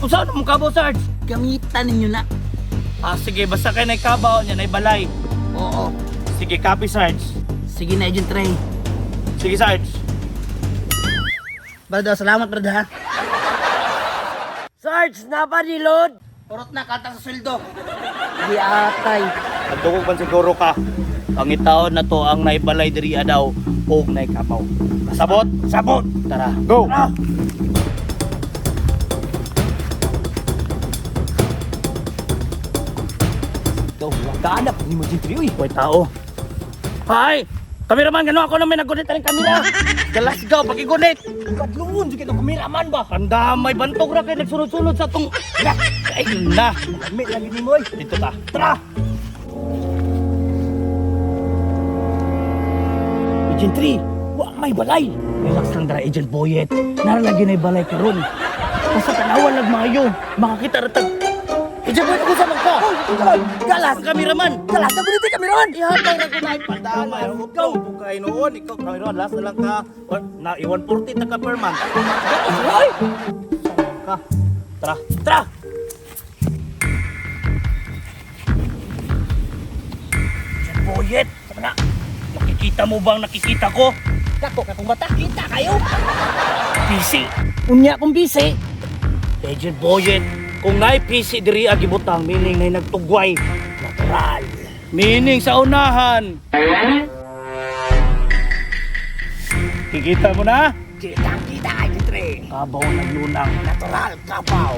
Unsa mo kabaw Sarge? Gamitan ninyo na. Sige, basta kay nay kabaw nya nay balay. Oo. Sige, copy Sarge. Sige na, Agent Ray. Sige Sarge. Brada, salamat, brada, ha? Sarge, napadilod. Urot na, kata sa sweldo. Di atay. Nagdukog man siguro ka. Pangitaon na to ang naibalay diri daw og naikapaw. Sabot, sabot. Tara, go. Tara. Ikaw, wagdaanap. Hindi mo, Agent Ray, uy. Hoy tao. Hay, kameraman gano ako na may nagunit ang kamera. Galas gaw pagigunit. Kapadlungon, sige itong kameraman ba? Andamay bantog ra kay nagsunod-sunod sa tong. Ay na. Kami lagi ni mo, oy. Dito ta. Tara. Agent Ray, wa may balay. Relax lang dara Agent Boyet. Naralagi na balay karon. Basta tanawan lag maayo. Makakita ra tag. Agent Boyet ako sa magka. Galas. Ang kameraman. Galas, nagunit yung kameraman. Ihatay na kunay pandamay. Ikaw bukay noon. Ikaw kameraman last na lang ka. Na 140 ta ka per month. Ay! Ka. Tara. Tara. Agent Boyet. Sama na. Nakikita mo bang nakikita ko? Kako, katong bata, kita kayo. PC. Unya kong bisi. Agent Boyet. Kung na'y PC diri agibutang, meaning na'y nagtugway. Natural. Meaning sa unahan. Kikita mo na? Kita, Agent Ray. Kabaw ng lunang. Natural, kapaw.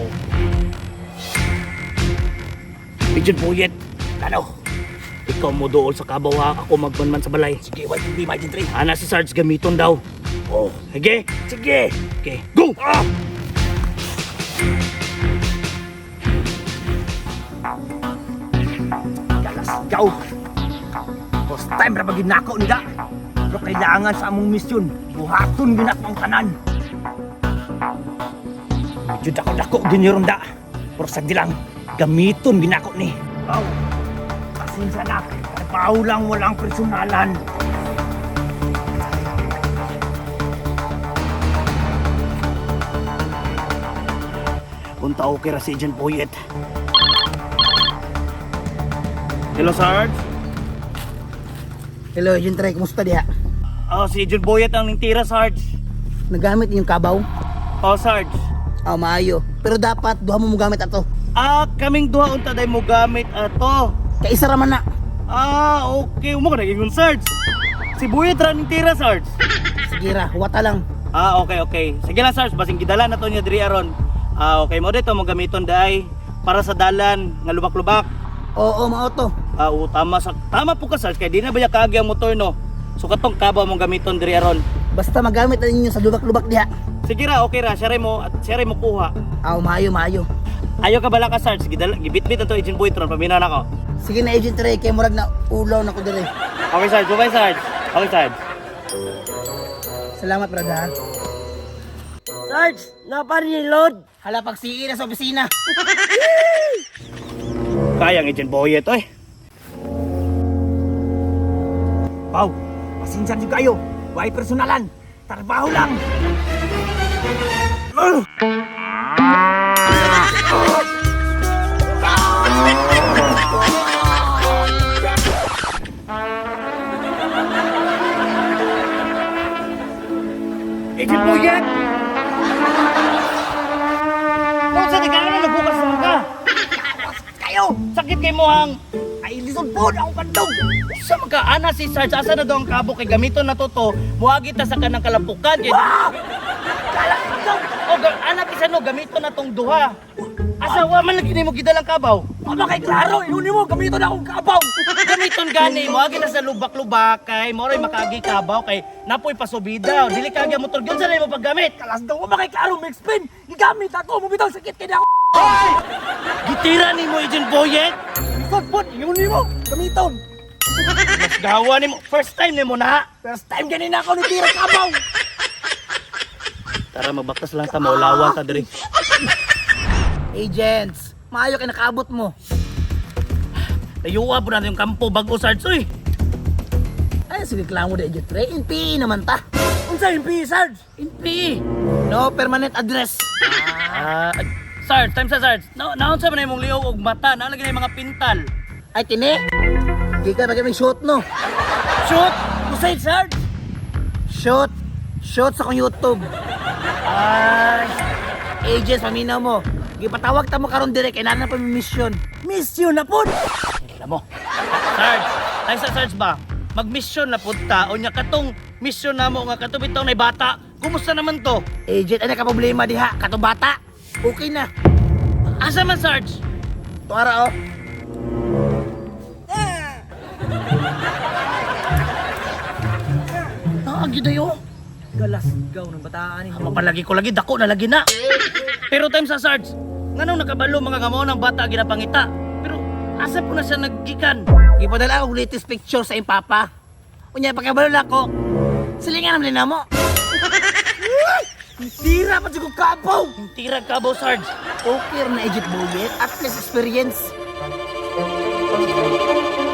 Agent Boyet. Ano? Ikaw mo doon sa kabaw ha. Ako magmanman sa balay. Sige, wait, hindi ma, Agent Ray. Ana si Sarge gamiton daw. Oh, sige. Sige. Okay, go! Galas, gaw. First time ra bagid nako nida. Pero kailangan sa among misyon, buhaton ginat ang tanan. Medyo dako-dako ginirong da. Pero sagdi lang, gamiton ginako ni. Aw, pasensya na. Trabaho lang, walang personalan. Punta okay ra si Agent Boyet. Hello, Sarge. Hello, Agent Ray, kumusta diha? Si Agent Boyet ang ningtira, Sarge. Nagamit inyong kabaw? Sarge. Maayo. Pero dapat, duha mo gamit ato. Kaming duha unta day mo gamit ato. Kay isa raman na. Okay. Umo ka naging Sarge. Si Boyet ra ningtira, Sarge. Sige ra, wata lang. Okay. Sige lang, Sarge. Basing gidala na to niya diri aron. Okay mo dito mo gamiton day para sa dalan nga lubak-lubak. Oo, mao to. Tama po ka, Sarge. Kaya di na ba kaagi ang motor, no? So katong kabaw mong gamiton diri aron. Basta magamit na ninyo sa lubak-lubak diha. Sige ra, okay ra. Siya rin mo kuha. Maayo. Ayaw ka bala ka, Sarge. Gibit-bit na to, Agent Boyet ron. Paminan ako. Sige na, Agent Ray, kay murag na ulaw na ko dire. Okay, Sarge. Bye, Sarge. Okay, Sarge. Salamat, brad, ha? Sarge, naparilod. Hala, pagsiin na sa opisina. Kayang Agent Boyet, oy. Pau, pasensya niyo kayo. Huwag personalan. Trabaho lang. Agent Boyet! Kung sa tigano na nagbukas na ka? Kayo! Sakit kay mo hang... Ay, lisod po na akong kandog. Sa magkaana si Sarge, asa na daw ang kabo kay gamiton na to, muagi ta sa kanang kalampukan. Kaya... O, anak isa no, gamiton na tong duha. Asawa man lagi mo gidalang kabaw. Mama kay klaro, inunin mo, gamiton na akong kabaw. Gamiton gani, muagi na sa lubak-lubak kay moray makagi kabaw kay napoy pasubida. Dili kagi ang motor gyud sa mo paggamit. Kalas daw, mama kay klaro, may spin. Gigamit ako, mabitaw sakit kaya ako. Gitira ni mo Agent Boyet. Lisod po, inunin mo, gamiton. Mas gawa ni mo. First time ni mo na. First time ganina ako nitira kabaw. Tara magbaktas lang ta maulawan ta diri. Agents, maayo kay nakaabot mo. Layuwa po natin yung kampo bago Sarge oy. Ay, sige klamo na, Agent Ray. In PE naman ta. Unsa yung PE, Sarge? In PE. No permanent address. Sarge, time sa Sarge. Naon sa man imong liog og mata, nalagay na yung mga pintal. Ay, tini. Di ka bagay may shoot, no? Shoot! Kusay, Sarge? Shoot. Shoot sa kong YouTube. Ay, Agents, paminaw mo. Gipatawag ta mo karon dire kay nana pa may mission. Mission na po. alam mo. Sarge, time sa Sarge ba? Mag-mission na punta o nya katong mission namo nga katong bitaw na bata. Kumusta naman to? Agent, ano ka problema diha? Kato bata. Okay na. Asa man Sarge? Tuara, oh. Naagi dayo. Galas, gaw ng bataan ni. Mapalagi ko lagi, dako na lagi na. Pero time sa Sarge, nganong nakabalo mga gamo ng bata ginapangita. Pero asa po na siya naggikan? Ipadala ako latest picture sa impapa. Unya, pagkabalo na ako. Silingan naman din na mo. Tira pa siguro kabaw. Yung tira kabaw Sarge. Okay na, Agent Boyet. At least experience.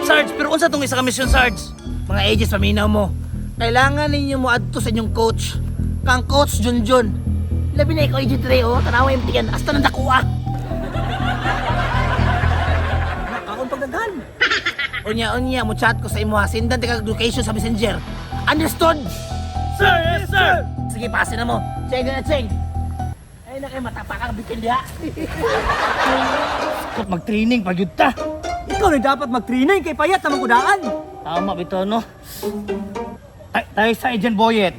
Sarge, pero unsa tong isa ka mission Sarge? Mga agents, paminaw mo. Kailangan ninyo mo adto sa inyong coach. Kang Coach Junjun. Labi na ikaw, Agent Ray, oh. Tanawa yung tiyan. Hasta ng dakuha. Akong pagdaghan. Unya, mo chat ko sa imo ha. Sindan ka location sa messenger. Understood? Sir, yes sir! Sige, pasin na mo. Cheng na, Cheng. Ay, na kayo matapakang bitin diha. Kut mag-training pag yun ta. Ikaw na dapat mag-training kay payat na magkudaan. Tama bito no. Ay, tayo sa Agent Boyet.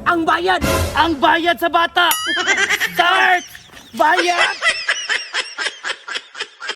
Ang bayad. Ang bayad sa bata! Start! Bayad!